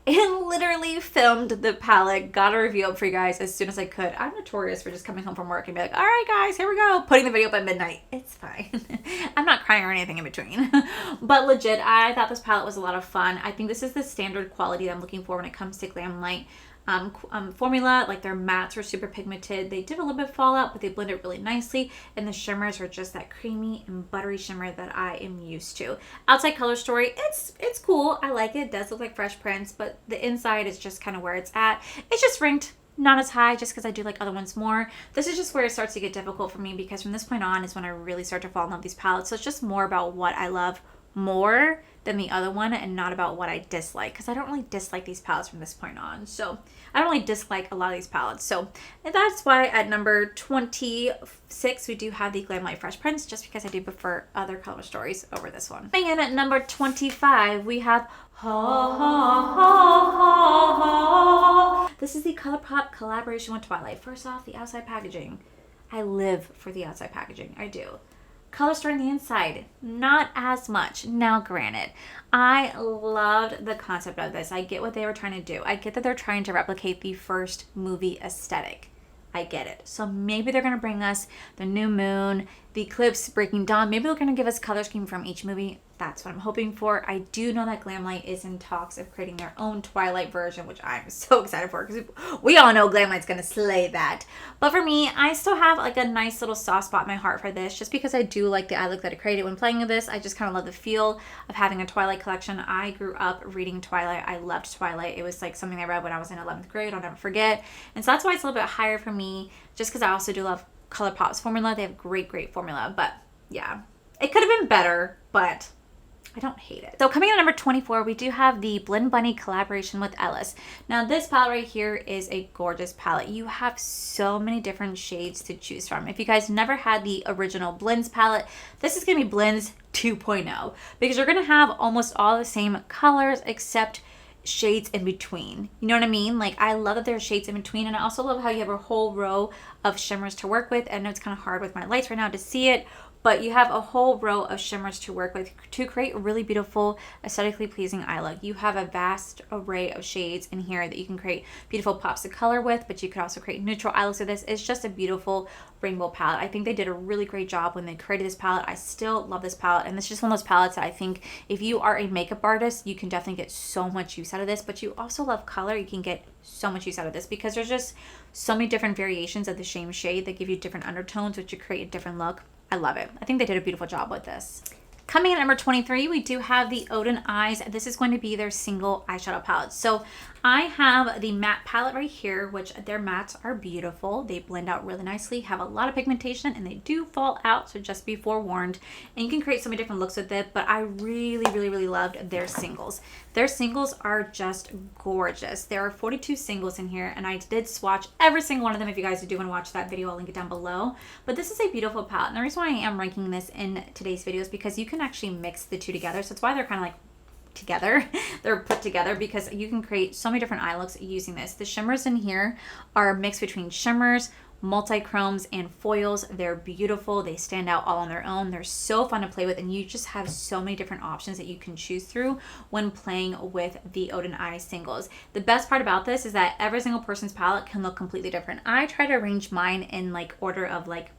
And literally filmed the palette, got a review up for you guys as soon as I could. I'm notorious for just coming home from work and be like, all right guys, here we go, putting the video up at midnight. It's fine. I'm not crying or anything in between. But legit, I thought this palette was a lot of fun. I think this is the standard quality that I'm looking for when it comes to Glamlight formula. Like, their mattes were super pigmented. They did a little bit of fallout, but they blended really nicely, and the shimmers are just that creamy and buttery shimmer that I am used to. Outside color story, it's cool. I like it. It does look like Fresh Prince, but the inside is just kind of where it's at. It's just ranked not as high just because I do like other ones more. This is just where it starts to get difficult for me, because from this point on is when I really start to fall in love with these palettes. So it's just more about what I love more than the other one and not about what I dislike, because I don't really dislike these palettes from this point on. So I don't really dislike a lot of these palettes. So that's why at number 26 we do have the Glamlight Fresh Prince, just because I do prefer other Color Stories over this one. And at number 25 we have This is the ColourPop collaboration with Twilight. First off, the outside packaging. I live for the outside packaging. I do. Color Story on the inside, not as much. Now granted, I loved the concept of this. I get what they were trying to do. I get that they're trying to replicate the first movie aesthetic. I get it. So maybe they're going to bring us the new moon, the eclipse, breaking dawn. Maybe they're going to give us color scheme from each movie. That's what I'm hoping for. I do know that Glamlight is in talks of creating their own Twilight version, which I'm so excited for, because we all know Glamlight's going to slay that. But for me, I still have like a nice little soft spot in my heart for this, just because I do like the eye look that it created when playing with this. I just kind of love the feel of having a Twilight collection. I grew up reading Twilight. I loved Twilight. It was like something I read when I was in 11th grade. I'll never forget. And so that's why it's a little bit higher for me, just because I also do love ColourPop's formula. They have great formula. But yeah, it could have been better, but I don't hate it. So coming in at number 24, we do have the Blend Bunny collaboration with Ellis. Now this palette right here is a gorgeous palette. You have so many different shades to choose from. If you guys never had the original Blends palette, this is going to be Blends 2.0, because you're going to have almost all the same colors except shades in between. You know what I mean? Like, I love that there's shades in between, and I also love how you have a whole row of shimmers to work with. I know it's kind of hard with my lights right now to see it, but you have a whole row of shimmers to work with to create a really beautiful, aesthetically pleasing eye look. You have a vast array of shades in here that you can create beautiful pops of color with, but you could also create neutral eye looks with this. It's just a beautiful rainbow palette. I think they did a really great job when they created this palette. I still love this palette, and it's just one of those palettes that I think if you are a makeup artist, you can definitely get so much use out of this, but you also love color, you can get so much use out of this, because there's just so many different variations of the same shade that give you different undertones, which you create a different look. I love it. I think they did a beautiful job with this. Coming in at number 23, we do have the Odin Eyes. This is going to be their single eyeshadow palette. So I have the matte palette right here, which their mattes are beautiful. They blend out really nicely, have a lot of pigmentation, and they do fall out, so just be forewarned. And you can create so many different looks with it, but I really loved their singles. Their singles are just gorgeous. There are 42 singles in here, and I did swatch every single one of them. If you guys do want to watch that video, I'll link it down below. But this is a beautiful palette, and the reason why I am ranking this in today's video is because you can actually mix the two together, so that's why they're kind of like together. They're put together because you can create so many different eye looks using this. The shimmers in here are a mix between shimmers, multi-chromes, and foils. They're beautiful. They stand out all on their own. They're so fun to play with, and you just have so many different options that you can choose through when playing with the Odin Eye singles. The best part about this is that every single person's palette can look completely different. I try to arrange mine in like order of like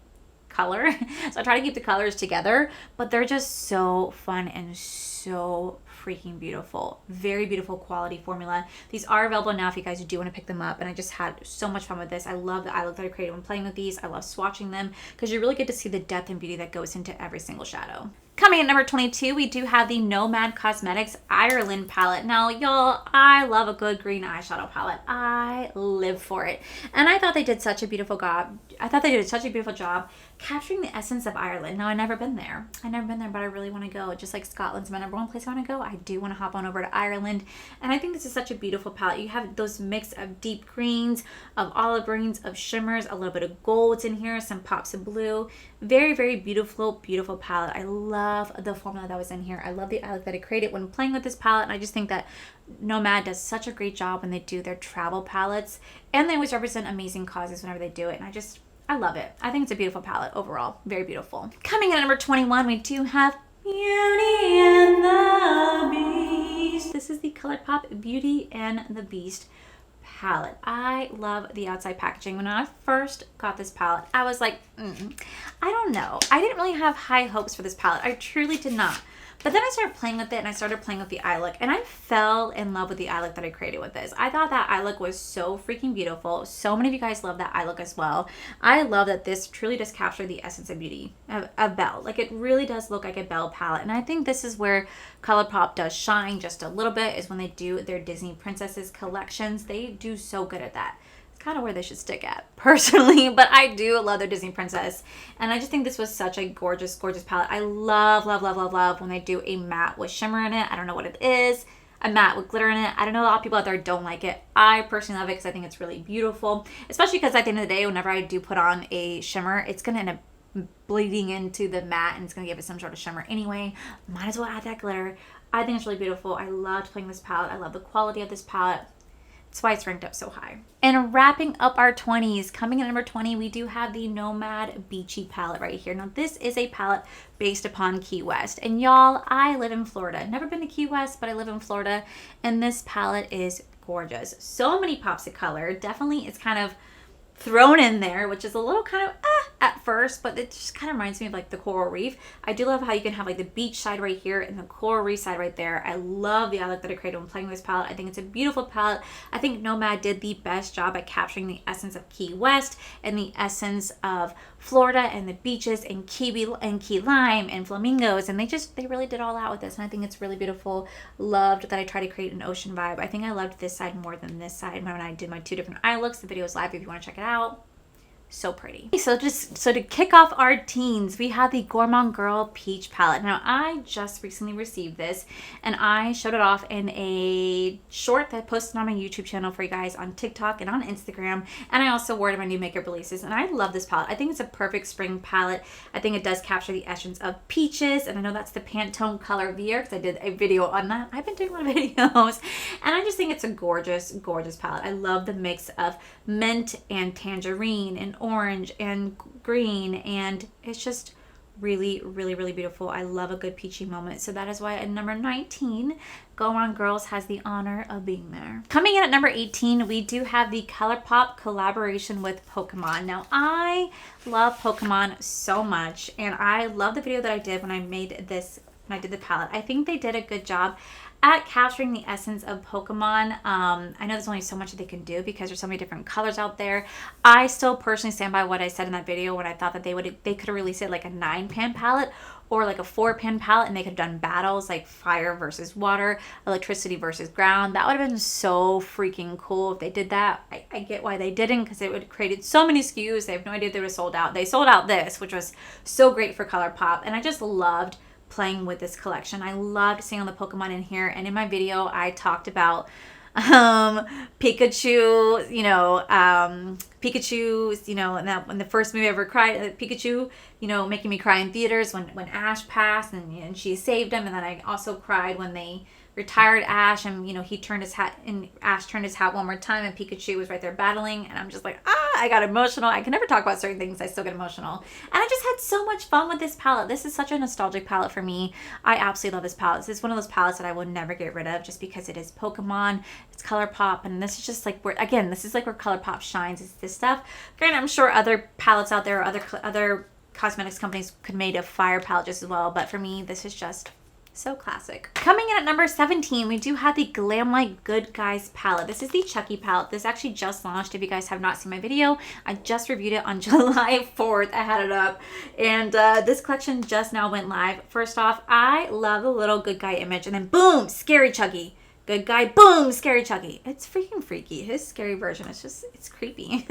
color, so I try to keep the colors together, but they're just so fun and so freaking beautiful. Very beautiful quality formula. These are available now if you guys do want to pick them up, and I just had so much fun with this. I love the eye look that I created when playing with these. I love swatching them because you really get to see the depth and beauty that goes into every single shadow. Coming at number 22, we do have the Nomad Cosmetics Ireland palette. Now, y'all, I love a good green eyeshadow palette. I live for it. And I thought they did such a beautiful job. Capturing the essence of Ireland. Now, I've never been there. But I really want to go. Just like Scotland's my number one place I want to go, I do want to hop on over to Ireland. And I think this is such a beautiful palette. You have those mix of deep greens, of olive greens, of shimmers, a little bit of golds in here, some pops of blue. Very beautiful palette. I love the formula that was in here. I love the eye look that I created when playing with this palette, and I just think that Nomad does such a great job when they do their travel palettes, and they always represent amazing causes whenever they do it, and I love it. I think it's a beautiful palette overall. Very beautiful. Coming in at number 21, we do have Beauty and the Beast. This is the ColourPop Beauty and the Beast palette. I love the outside packaging. When I first got this palette, I was like, I don't know. I didn't really have high hopes for this palette. I truly did not. But then I started playing with it, and I started playing with the eye look, and I fell in love with the eye look that I created with this. I thought that eye look was so freaking beautiful. So many of you guys love that eye look as well. I love that this truly does capture the essence of beauty of Belle. Like, it really does look like a Belle palette, and I think this is where ColourPop does shine just a little bit, is when they do their Disney Princesses collections. They do so good at that. kind of where they should stick at personally, but I do love their Disney Princess. And I just think this was such a gorgeous, gorgeous palette. I love, love, love, love, love when they do a matte with shimmer in it. I don't know what it is. A matte with glitter in it. I don't know, a lot of people out there don't like it. I personally love it because I think it's really beautiful, especially because at the end of the day, whenever I do put on a shimmer, it's going to end up bleeding into the matte and it's going to give it some sort of shimmer anyway. Might as well add that glitter. I think it's really beautiful. I loved playing this palette. I love the quality of this palette. That's why it's ranked up so high. And wrapping up our 20s, coming in at number 20, we do have the Nomad Beachy palette right here. Now, this is a palette based upon Key West. And y'all, I live in Florida. Never been to Key West, but I live in Florida. And this palette is gorgeous. So many pops of color. Definitely, it's kind of thrown in there, which is a little kind of at first, but it just kind of reminds me of like the coral reef. I do love how you can have like the beach side right here and the coral reef side right there. I love the look that I created when playing with this palette. I think it's a beautiful palette. I think Nomad did the best job at capturing the essence of Key West and the essence of Florida and the beaches and key lime and flamingos, and they really did all out with this, and I think it's really beautiful. Loved that I tried to create an ocean vibe. I think I loved this side more than this side when I did my two different eye looks. The video is live if you want to check it out. So pretty. So to kick off our teens, we have the Gourmand Girl Peach palette. Now, I just recently received this and I showed it off in a short that I posted on my YouTube channel for you guys on TikTok and on Instagram, and I also wore it in my new makeup releases, and I love this palette. I think it's a perfect spring palette. I think it does capture the essence of peaches, and I know that's the Pantone color of the year because I did a video on that. I've been doing a lot of videos, and I just think it's a gorgeous, gorgeous palette. I love the mix of mint and tangerine and orange and green, and it's just really, really, really beautiful. I love a good peachy moment, so that is why at number 19, Gourmand Girls has the honor of being there. Coming in at number 18, we do have the ColourPop collaboration with Pokemon. Now, I love Pokemon so much, and I love the video that I did when I made this, when I did the palette. I think they did a good job at capturing the essence of Pokemon. I know there's only so much that they can do because there's so many different colors out there. I still personally stand by what I said in that video when I thought that they could have released it like a 9-pan palette or like a 4-pan palette, and they could have done battles like fire versus water, electricity versus ground. That would have been so freaking cool if they did that. I get why they didn't, because it would have created so many SKUs. They have no idea they would have sold out. They sold out this, which was so great for ColourPop, and I just loved playing with this collection. I loved seeing all the Pokemon in here, and in my video I talked about Pikachu, Pikachu's, in the first movie I ever cried, Pikachu, making me cry in theaters when Ash passed and she saved him, and then I also cried when they retired Ash and he turned his hat, and Ash turned his hat one more time and Pikachu was right there battling, and I'm just like, I got emotional. I can never talk about certain things, I still get emotional. And I just had so much fun with this palette. This is such a nostalgic palette for me. I absolutely love this palette. This is one of those palettes that I will never get rid of just because it is Pokemon, it's ColourPop, and this is just like where ColourPop shines, is this stuff. Granted, I'm sure other palettes out there or other cosmetics companies could made a fire palette just as well, but for me, this is just so classic. Coming in at number 17, we do have the Glamlite Good Guys palette. This is the Chucky palette. This actually just launched. If you guys have not seen my video, I just reviewed it on July 4th. I had it up, and this collection just now went live. First off, I love the little good guy image, and then boom, scary Chucky. Good guy, boom, scary Chucky. It's freaking freaky. His scary version is just, it's creepy.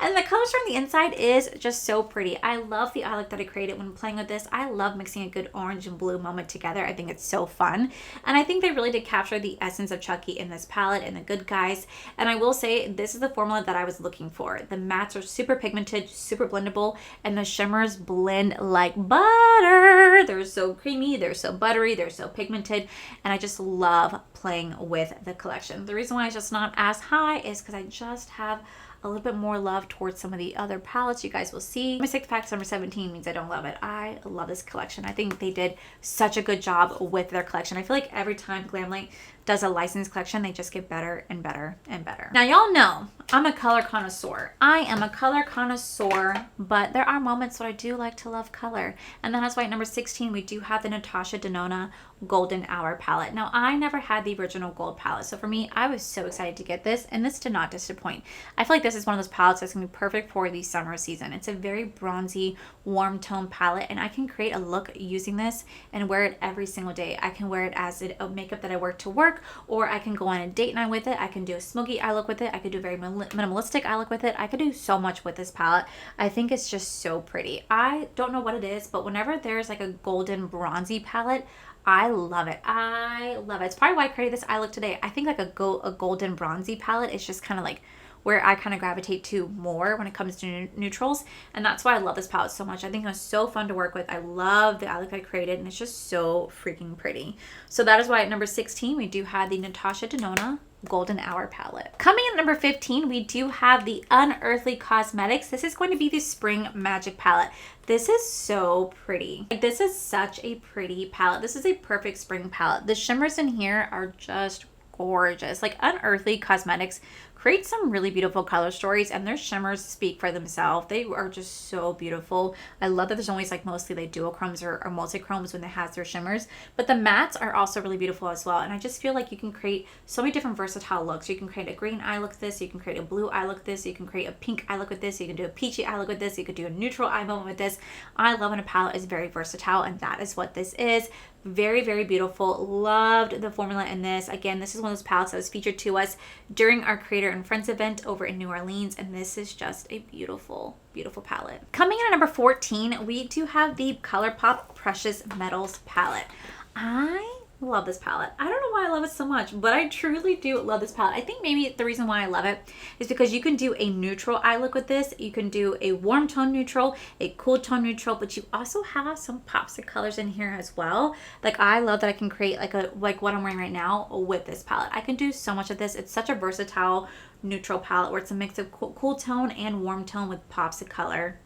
And the colors from the inside is just so pretty. I love the eye look that I created when playing with this. I love mixing a good orange and blue moment together. I think it's so fun. And I think they really did capture the essence of Chucky in this palette and the Good Guys. And I will say, this is the formula that I was looking for. The mattes are super pigmented, super blendable, and the shimmers blend like butter. They're so creamy, they're so buttery, they're so pigmented, and I just love playing with the collection. The reason why it's just not as high is because I just have a little bit more love towards some of the other palettes you guys will see. My 6th pack, number 17, means I don't love it. I love this collection. I think they did such a good job with their collection. I feel like every time Glamlite does a licensed collection, they just get better and better and better. Now, y'all know I'm a color connoisseur. I am a color connoisseur, but there are moments when I do like to love color. And then that's why at number 16, we do have the Natasha Denona Golden Hour palette. Now, I never had the original gold palette, so for me, I was so excited to get this, and this did not disappoint. I feel like this is one of those palettes that's gonna be perfect for the summer season. It's a very bronzy, warm tone palette, and I can create a look using this and wear it every single day. I can wear it as a makeup that I wear to work, dark, or I can go on a date night with it. I can do a smoky eye look with it. I could do a very minimalistic eye look with it. I could do so much with this palette. I think it's just so pretty. I don't know what it is, but whenever there's like a golden bronzy palette, I love it. I love it. It's probably why I created this eye look today. I think like a golden bronzy palette is just kind of like where I kind of gravitate to more when it comes to neutrals. And that's why I love this palette so much. I think it was so fun to work with. I love the eye look I created, and it's just so freaking pretty. So that is why at number 16, we do have the Natasha Denona Golden Hour palette. Coming in at number 15, we do have the Unearthly Cosmetics. This is going to be the Spring Magic palette. This is so pretty. Like, this is such a pretty palette. This is a perfect spring palette. The shimmers in here are just gorgeous. Like, Unearthly Cosmetics create some really beautiful color stories, and their shimmers speak for themselves. They are just so beautiful. I love that there's always like mostly like duochromes or multi-chromes when they have their shimmers, but the mattes are also really beautiful as well. And I just feel like you can create so many different versatile looks. You can create a green eye look with this, you can create a blue eye look with this, you can create a pink eye look with this, you can do a peachy eye look with this, you could do a neutral eye moment with this. I love when a palette is very versatile, and that is what this is. Very, very beautiful. Loved the formula in this. Again, this is one of those palettes that was featured to us during our Creator and Friends event over in New Orleans, and this is just a beautiful, beautiful palette. Coming in at number 14, we do have the ColourPop Precious Metals palette. I love this palette. I don't know why I love it so much, but I truly do love this palette. I think maybe the reason why I love it is because you can do a neutral eye look with this. You can do a warm tone neutral, a cool tone neutral, but you also have some pops of colors in here as well. Like, I love that I can create like what I'm wearing right now with this palette. I can do so much of this. It's such a versatile neutral palette where it's a mix of cool tone and warm tone with pops of color.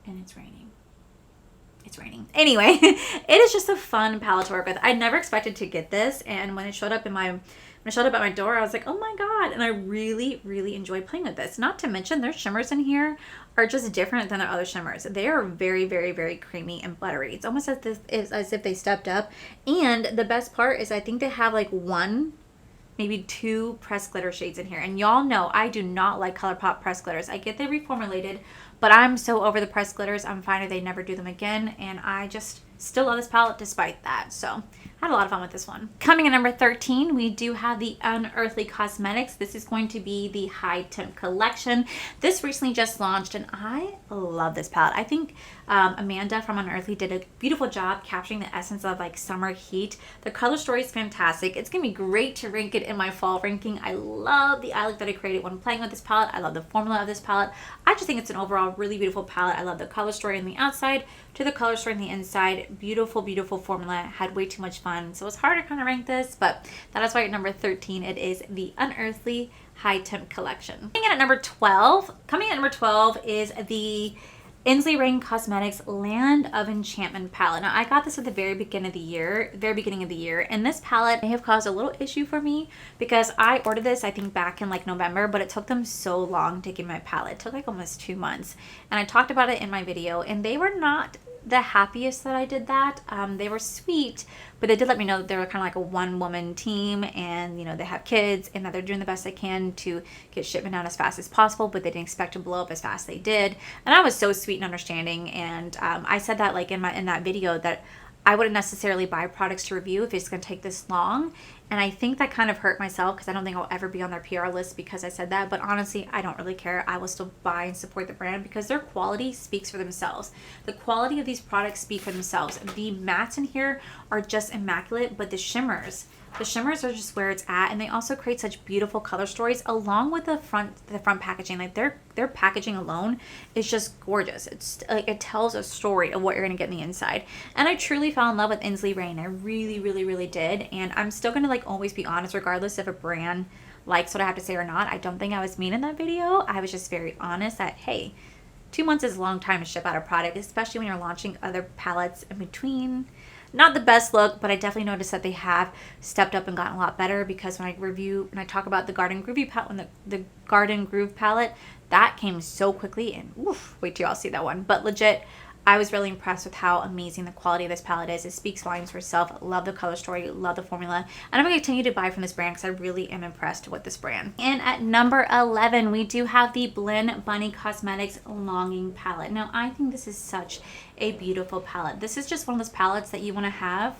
And it's raining. It's raining. Anyway, it is just a fun palette to work with. I never expected to get this, and when it showed up at my door, I was like, oh my god, and I really, really enjoy playing with this. Not to mention their shimmers in here are just different than their other shimmers. They are very, very, very creamy and buttery. It's almost as if they stepped up. And the best part is I think they have like one, maybe two pressed glitter shades in here. And y'all know I do not like ColourPop pressed glitters. I get they reformulated, but I'm so over the pressed glitters. I'm fine if they never do them again. And I just still love this palette despite that. So I had a lot of fun with this one. Coming in number 13, we do have the Unearthly Cosmetics. This is going to be the High Temp collection. This recently just launched, and I love this palette. I think Amanda from Unearthly did a beautiful job capturing the essence of like summer heat. The color story is fantastic. It's gonna be great to rank it in my fall ranking. I love the eye look that I created when playing with this palette. I love the formula of this palette. I just think it's an overall really beautiful palette. I love the color story on the outside to the color story on the inside. Beautiful, beautiful formula. Had way too much fun. So it's hard to kind of rank this, but that is why at number 13, it is the Unearthly High Temp collection. Coming in at number 12 is the Inslee Rain Cosmetics Land of Enchantment palette. Now, I got this at the very beginning of the year, and this palette may have caused a little issue for me because I ordered this, I think, back in like November, but it took them so long to get my palette. It took like almost 2 months, and I talked about it in my video, and they were not the happiest that I did that. They were sweet, but they did let me know that they were kind of like a one-woman team, and you know, they have kids, and that they're doing the best they can to get shipment out as fast as possible, but they didn't expect to blow up as fast as they did. And I was so sweet and understanding, and I said that like in that video that I wouldn't necessarily buy products to review if it's going to take this long. And I think that kind of hurt myself because I don't think I'll ever be on their PR list because I said that. But honestly, I don't really care. I will still buy and support the brand because their quality speaks for themselves. The quality of these products speak for themselves. The mattes in here are just immaculate, but the shimmers are just where it's at, and they also create such beautiful color stories along with the front packaging. Like their packaging alone is just gorgeous. It's like it tells a story of what you're gonna get in the inside. And I truly fell in love with Inslee Rain. I really, really, really did. And I'm still gonna like always be honest, regardless if a brand likes what I have to say or not. I don't think I was mean in that video. I was just very honest that, hey, 2 months is a long time to ship out a product, especially when you're launching other palettes in between. Not the best look, but I definitely noticed that they have stepped up and gotten a lot better because when I talk about the Garden Groovy palette, the Garden Groove palette, that came so quickly, and oof, wait till y'all see that one. But legit, I was really impressed with how amazing the quality of this palette is. It speaks volumes for itself. Love the color story, love the formula. And I'm going to continue to buy from this brand because I really am impressed with this brand. And at number 11, we do have the Blend Bunny Cosmetics Longing palette. Now, I think this is such a beautiful palette. This is just one of those palettes that you want to have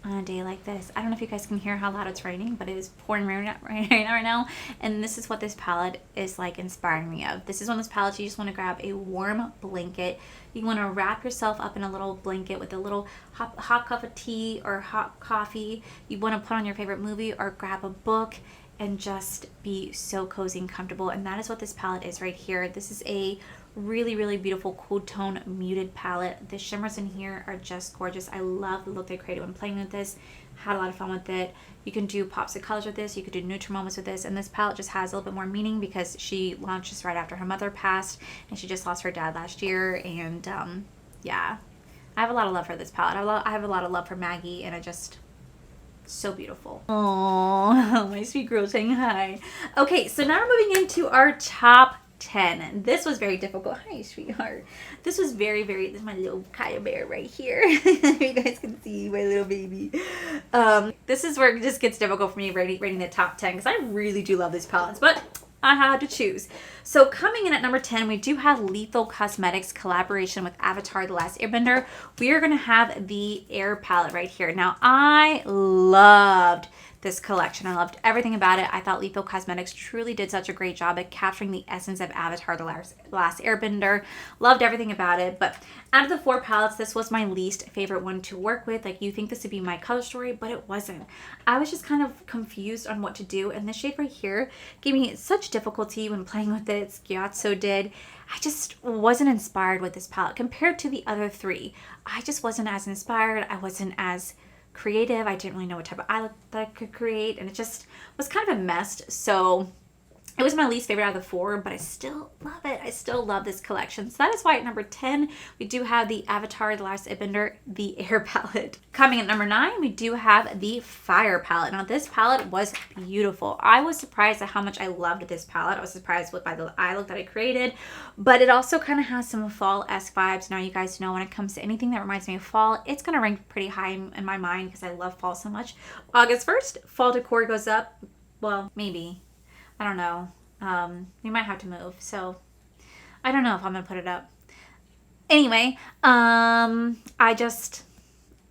on a day like this. I don't know if you guys can hear how loud it's raining, but it is pouring right now. And this is what this palette is like inspiring me of. This is one of those palettes you just want to grab a warm blanket. You want to wrap yourself up in a little blanket with a little hot cup of tea or hot coffee. You want to put on your favorite movie or grab a book and just be so cozy and comfortable. And that is what this palette is right here. This is a really, really beautiful cool tone muted palette. The shimmers in here are just gorgeous. I love the look they created when playing with this. Had a lot of fun with it. You can do pops of colors with this. You could do neutral moments with this. And this palette just has a little bit more meaning because she launched this right after her mother passed, and she just lost her dad last year. And yeah, I have a lot of love for this palette. I have a lot of love for Maggie, and I just... so beautiful. Oh, my sweet girl saying hi. Okay, so now we're moving into our top 10. This was very difficult. Hi, sweetheart. This was very, this is my little Kaya bear right here. You guys can see my little baby. This is where it just gets difficult for me rating the top 10 because I really do love these palettes, but I had to choose. So coming in at number 10, we do have Lethal Cosmetics collaboration with Avatar: The Last Airbender. We are going to have the Air palette right here. Now, I loved this collection. I loved everything about it. I thought Lethal Cosmetics truly did such a great job at capturing the essence of Avatar: The Last Airbender. Loved everything about it. But out of the 4 palettes, this was my least favorite one to work with. Like, you think this would be my color story, but it wasn't. I was just kind of confused on what to do. And this shade right here gave me such difficulty when playing with it. Gyatso did. I just wasn't inspired with this palette compared to the other 3. I just wasn't as inspired. I wasn't as creative. I didn't really know what type of eye look that I could create, and it just was kind of a mess. So it was my least favorite out of the 4, but I still love it. I still love this collection. So that is why at number 10, we do have the Avatar: The Last Airbender, the Air palette. Coming at number 9, we do have the Fire palette. Now, this palette was beautiful. I was surprised at how much I loved this palette. I was surprised by the eye look that I created, but it also kind of has some fall-esque vibes. Now, you guys know when it comes to anything that reminds me of fall, it's going to rank pretty high in my mind because I love fall so much. August 1st, fall decor goes up. Well, maybe. I don't know. We might have to move, so I don't know if I'm gonna put it up. Anyway, I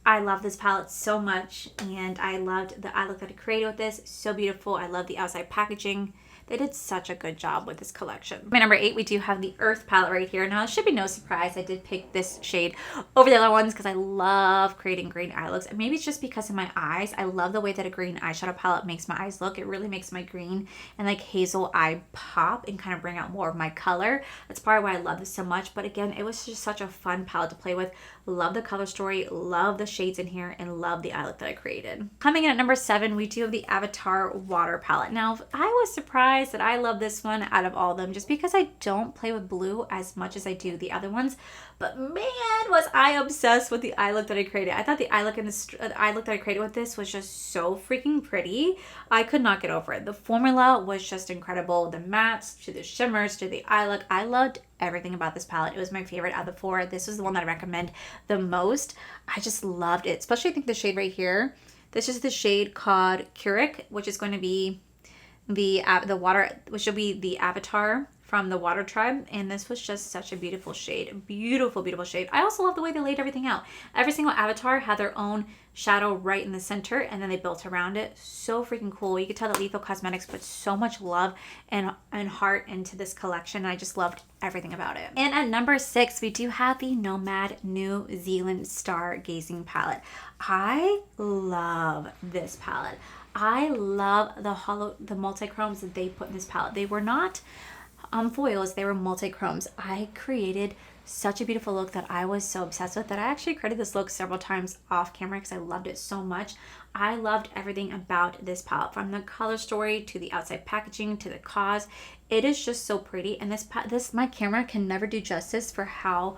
love this palette so much, and I loved the eye look that I created with this. So beautiful. I love the outside packaging. They did such a good job with this collection. My number 8, we do have the Earth palette right here. Now, it should be no surprise I did pick this shade over the other ones because I love creating green eye looks. And maybe it's just because of my eyes. I love the way that a green eyeshadow palette makes my eyes look. It really makes my green and like hazel eye pop and kind of bring out more of my color. That's probably why I love this so much. But again, it was just such a fun palette to play with. Love the color story, love the shades in here, and love the eye look that I created. Coming in at number 7, we do have the Avatar Water palette. Now, I was surprised that I love this one out of all of them just because I don't play with blue as much as I do the other ones. But man, was I obsessed with the eye look that I created. I thought the eye look that I created with this was just so freaking pretty. I could not get over it. The formula was just incredible. The mattes to the shimmers to the eye look. I loved everything about this palette. It was my favorite out of the 4. This was the one that I recommend the most. I just loved it, especially I think the shade right here. This is the shade called Keurig, which is going to be the water, which will be the Avatar from the Water Tribe, and this was just such a beautiful shade. Beautiful, beautiful shade. I also love the way they laid everything out. Every single avatar had their own shadow right in the center, and then they built around it. So freaking cool. You could tell that Lethal Cosmetics put so much love and heart into this collection. I just loved everything about it. And at number 6, we do have the Nomad New Zealand Stargazing palette. I love this palette. I love the multi-chromes that they put in this palette. They were not foils, they were multi-chromes. I created such a beautiful look that I was so obsessed with that I actually created this look several times off camera because I loved it so much. I loved everything about this palette, from the color story to the outside packaging to the cause. It is just so pretty, and this my camera can never do justice for how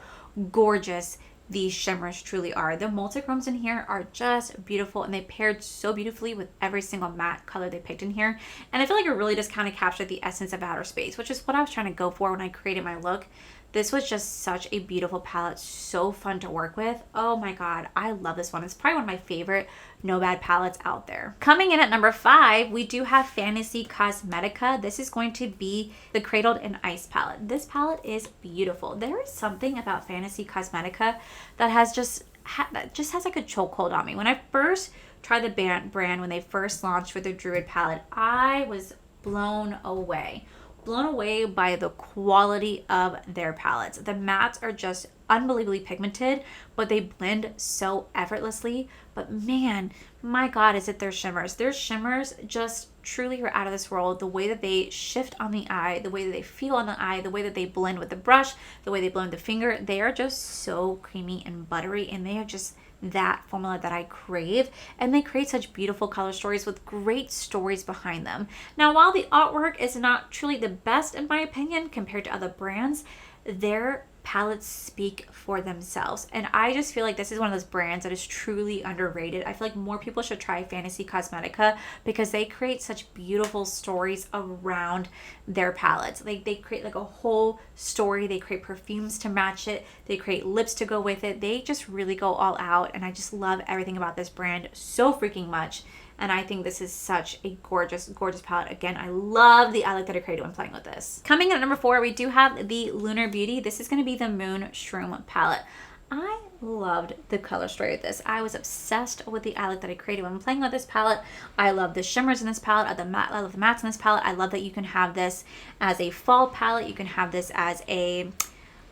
gorgeous these shimmers truly are. The multi-chromes in here are just beautiful, and they paired so beautifully with every single matte color they picked in here. And I feel like it really just kind of captured the essence of outer space, which is what I was trying to go for when I created my look. This was just such a beautiful palette, so fun to work with. Oh my god, I love this one. It's probably one of my favorite No Bad palettes out there. Coming in at number 5, we do have Fantasy Cosmetica. This is going to be the Cradled in Ice palette. This palette is beautiful. There is something about Fantasy Cosmetica that has just that just has like a chokehold on me. When I first tried the brand when they first launched with their Druid palette, I was blown away by the quality of their palettes. The mattes are just unbelievably pigmented, but they blend so effortlessly. But man, my God, is it their shimmers. Their shimmers just truly are out of this world. The way that they shift on the eye, the way that they feel on the eye, the way that they blend with the brush, the way they blend with the finger, they are just so creamy and buttery, and they are just that formula that I crave, and they create such beautiful color stories with great stories behind them. Now, while the artwork is not truly the best in my opinion compared to other brands, their palettes speak for themselves, and I just feel like this is one of those brands that is truly underrated. I feel like more people should try Fantasy Cosmetica because they create such beautiful stories around their palettes. Like they create like a whole story. They create perfumes to match it. They create lips to go with it. They just really go all out, and I just love everything about this brand so freaking much. And I think this is such a gorgeous, gorgeous palette. Again, I love the eye look that I created when playing with this. Coming in at number 4, we do have the Lunar Beauty. This is going to be the Moon Shroom palette. I loved the color story of this. I was obsessed with the eye look that I created when playing with this palette. I love the shimmers in this palette. I love the mattes in this palette. I love that you can have this as a fall palette. You can have this as a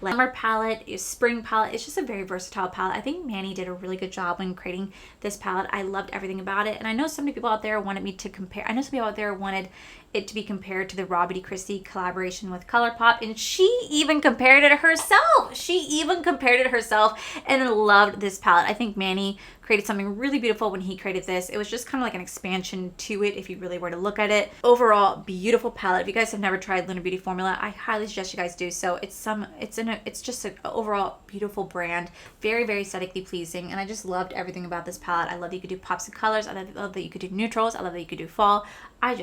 summer palette, a spring palette. It's just a very versatile palette. I think Manny did a really good job when creating this palette. I loved everything about it. And I know so many people out there wanted me to compare. I know some people out there wanted it to be compared to the Raw Beauty Kristi collaboration with ColourPop, and she even compared it herself. And loved this palette. I think Manny created something really beautiful when he created this. It was just kind of like an expansion to it if you really were to look at it. Overall, beautiful palette. If you guys have never tried Lunar Beauty formula, I highly suggest you guys do so. It's just an overall beautiful brand, very, very aesthetically pleasing, and I just loved everything about this palette. I love that you could do pops of colors. I love that you could do neutrals. I love that you could do fall. I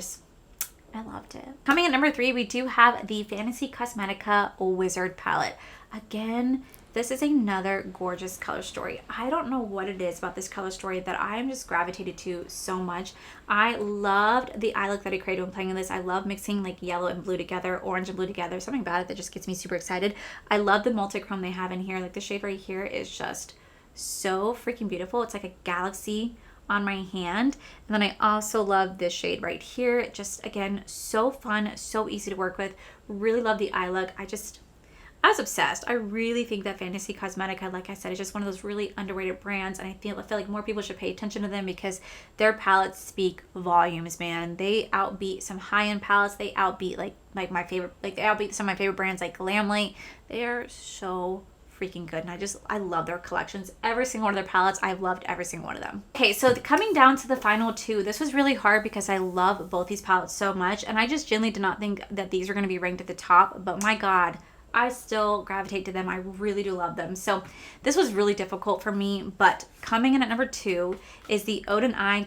loved it. Coming at number 3, we do have the Fantasy Cosmetica Wizard palette. Again, this is another gorgeous color story. I don't know what it is about this color story that I'm just gravitated to so much. I loved the eye look that I created when playing with this. I love mixing like yellow and blue together, orange and blue together. Something about it that just gets me super excited. I love the multi-chrome they have in here. Like the shade right here is just so freaking beautiful. It's like a galaxy on my hand. And then I also love this shade right here. Just again, so fun, so easy to work with. Really love the eye look. I was obsessed. I really think that Fantasy Cosmetica, like I said, is just one of those really underrated brands, and I feel like more people should pay attention to them because their palettes speak volumes, man. They outbeat some high-end palettes. They outbeat like my favorite, like they outbeat some of my favorite brands like Glamlight. They are so freaking good, and I love their collections. Every single one of their palettes, I've loved every single one of them. Okay, so coming down to the final 2, this was really hard because I love both these palettes so much, and I just genuinely did not think that these were going to be ranked at the top, but my God, I still gravitate to them. I really do love them. So this was really difficult for me, but coming in at number 2 is the Odin Eye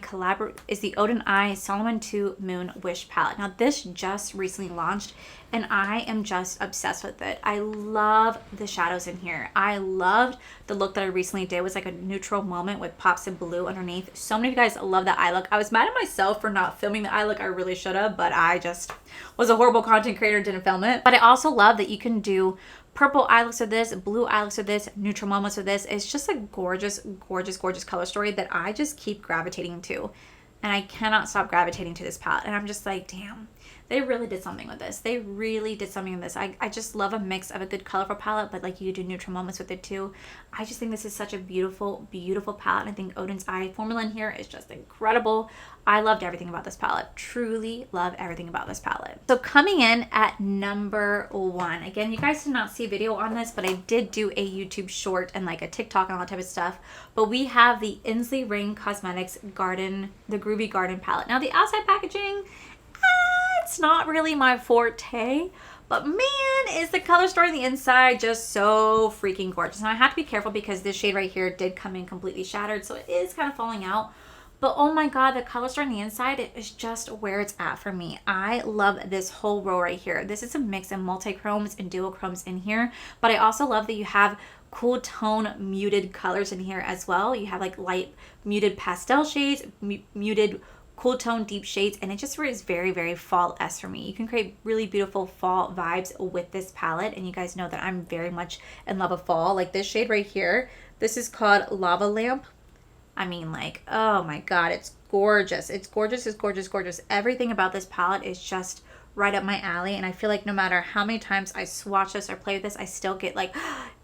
Solomon 2 Moon Wish palette. Now this just recently launched, and I am just obsessed with it. I love the shadows in here. I loved the look that I recently did. It was like a neutral moment with pops of blue underneath. So many of you guys love that eye look. I was mad at myself for not filming the eye look. I really should have, but I just was a horrible content creator and didn't film it. But I also love that you can do purple eye looks with this, blue eye looks with this, neutral moments with this. It's just a gorgeous, gorgeous, gorgeous color story that I just keep gravitating to. And I cannot stop gravitating to this palette. And I'm just like, damn, they really did something with this. They really did something with this. I just love a mix of a good colorful palette, but like you do neutral moments with it too. I just think this is such a beautiful, beautiful palette. And I think Odin's Eye formula in here is just incredible. I loved everything about this palette. Truly love everything about this palette. So coming in at number 1. Again, you guys did not see a video on this, but I did do a YouTube short and like a TikTok and all that type of stuff. But we have the Inslee Ring Cosmetics Garden, the Groovy Garden palette. Now the outside packaging, it's not really my forte, but man, is the color story on the inside just so freaking gorgeous. And I have to be careful because this shade right here did come in completely shattered, so it is kind of falling out. But oh my God, the color story on the inside, it is just where it's at for me. I love this whole row right here. This is a mix of multi-chromes and duochromes in here, but I also love that you have cool tone muted colors in here as well. You have like light muted pastel shades, muted cool tone, deep shades, and it just is very, very fall-esque for me. You can create really beautiful fall vibes with this palette, and you guys know that I'm very much in love with fall. Like this shade right here, this is called Lava Lamp. I mean, like, oh my God, it's gorgeous. It's gorgeous, it's gorgeous, gorgeous. Everything about this palette is just right up my alley, and I feel like no matter how many times I swatch this or play with this, I still get like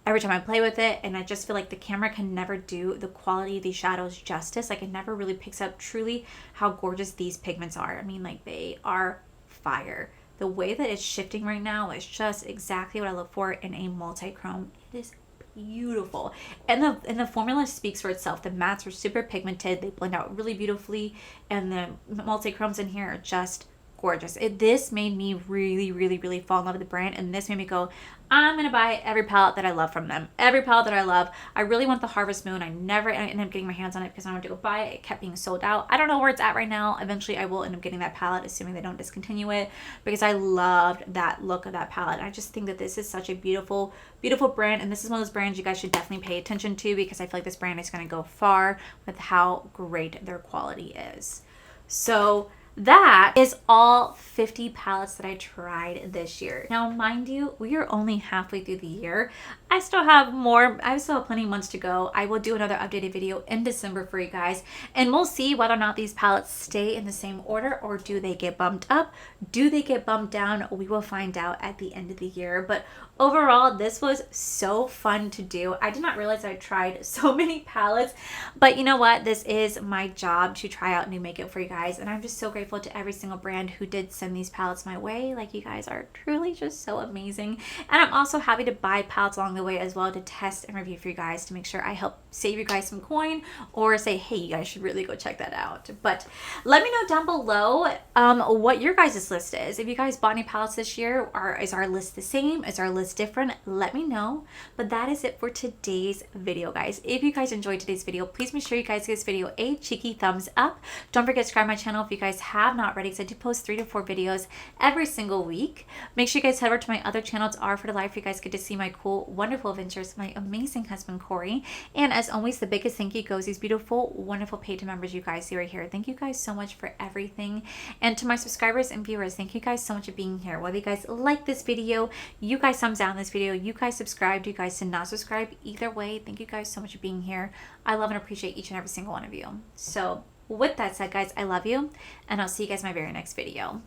every time I play with it, and I just feel like the camera can never do the quality of these shadows justice. Like it never really picks up truly how gorgeous these pigments are. I mean, like they are fire. The way that it's shifting right now is just exactly what I look for in a multi-chrome. It is beautiful, and the formula speaks for itself. The mattes are super pigmented, they blend out really beautifully, and the multi-chromes in here are just gorgeous. This made me really, really, really fall in love with the brand, and this made me go, I'm gonna buy every palette that I love from them. Every palette that I love. I really want the Harvest Moon. I never ended up getting my hands on it because I wanted to go buy it. It kept being sold out. I don't know where it's at right now. Eventually I will end up getting that palette, assuming they don't discontinue it, because I loved that look of that palette. I just think that this is such a beautiful, beautiful brand, and this is one of those brands you guys should definitely pay attention to, because I feel like this brand is going to go far with how great their quality is. So that is all 50 palettes that I tried this year. Now, mind you, we are only halfway through the year. I still have more. I still have plenty of months to go. I will do another updated video in December for you guys, and we'll see whether or not these palettes stay in the same order, or do they get bumped up? Do they get bumped down? We will find out at the end of the year. But overall, this was so fun to do. I did not realize I tried so many palettes, but you know what? This is my job to try out new makeup for you guys, and I'm just so grateful to every single brand who did send these palettes my way. Like, you guys are truly just so amazing, and I'm also happy to buy palettes along the way as well to test and review for you guys, to make sure I help save you guys some coin, or say, hey, you guys should really go check that out. But let me know down below what your guys' list is. If you guys bought any palettes this year, or is our list the same? Is our list different? Let me know. But that is it for today's video, guys. If you guys enjoyed today's video, please make sure you guys give this video a cheeky thumbs up. Don't forget to subscribe to my channel if you guys have not already, because I do post 3 to 4 videos every single week. Make sure you guys head over to my other channel. It's R for the Life. You guys get to see my cool, wonderful adventures with my amazing husband, Corey. And as always, the biggest thank you goes these beautiful, wonderful paid members you guys see right here. Thank you guys so much for everything. And to my subscribers and viewers, thank you guys so much for being here. Whether you guys like this video, you guys thumbs down this video, you guys subscribed, you guys did not subscribe, either way, thank you guys so much for being here. I love and appreciate each and every single one of you. So with that said, guys, I love you, and I'll see you guys in my very next video.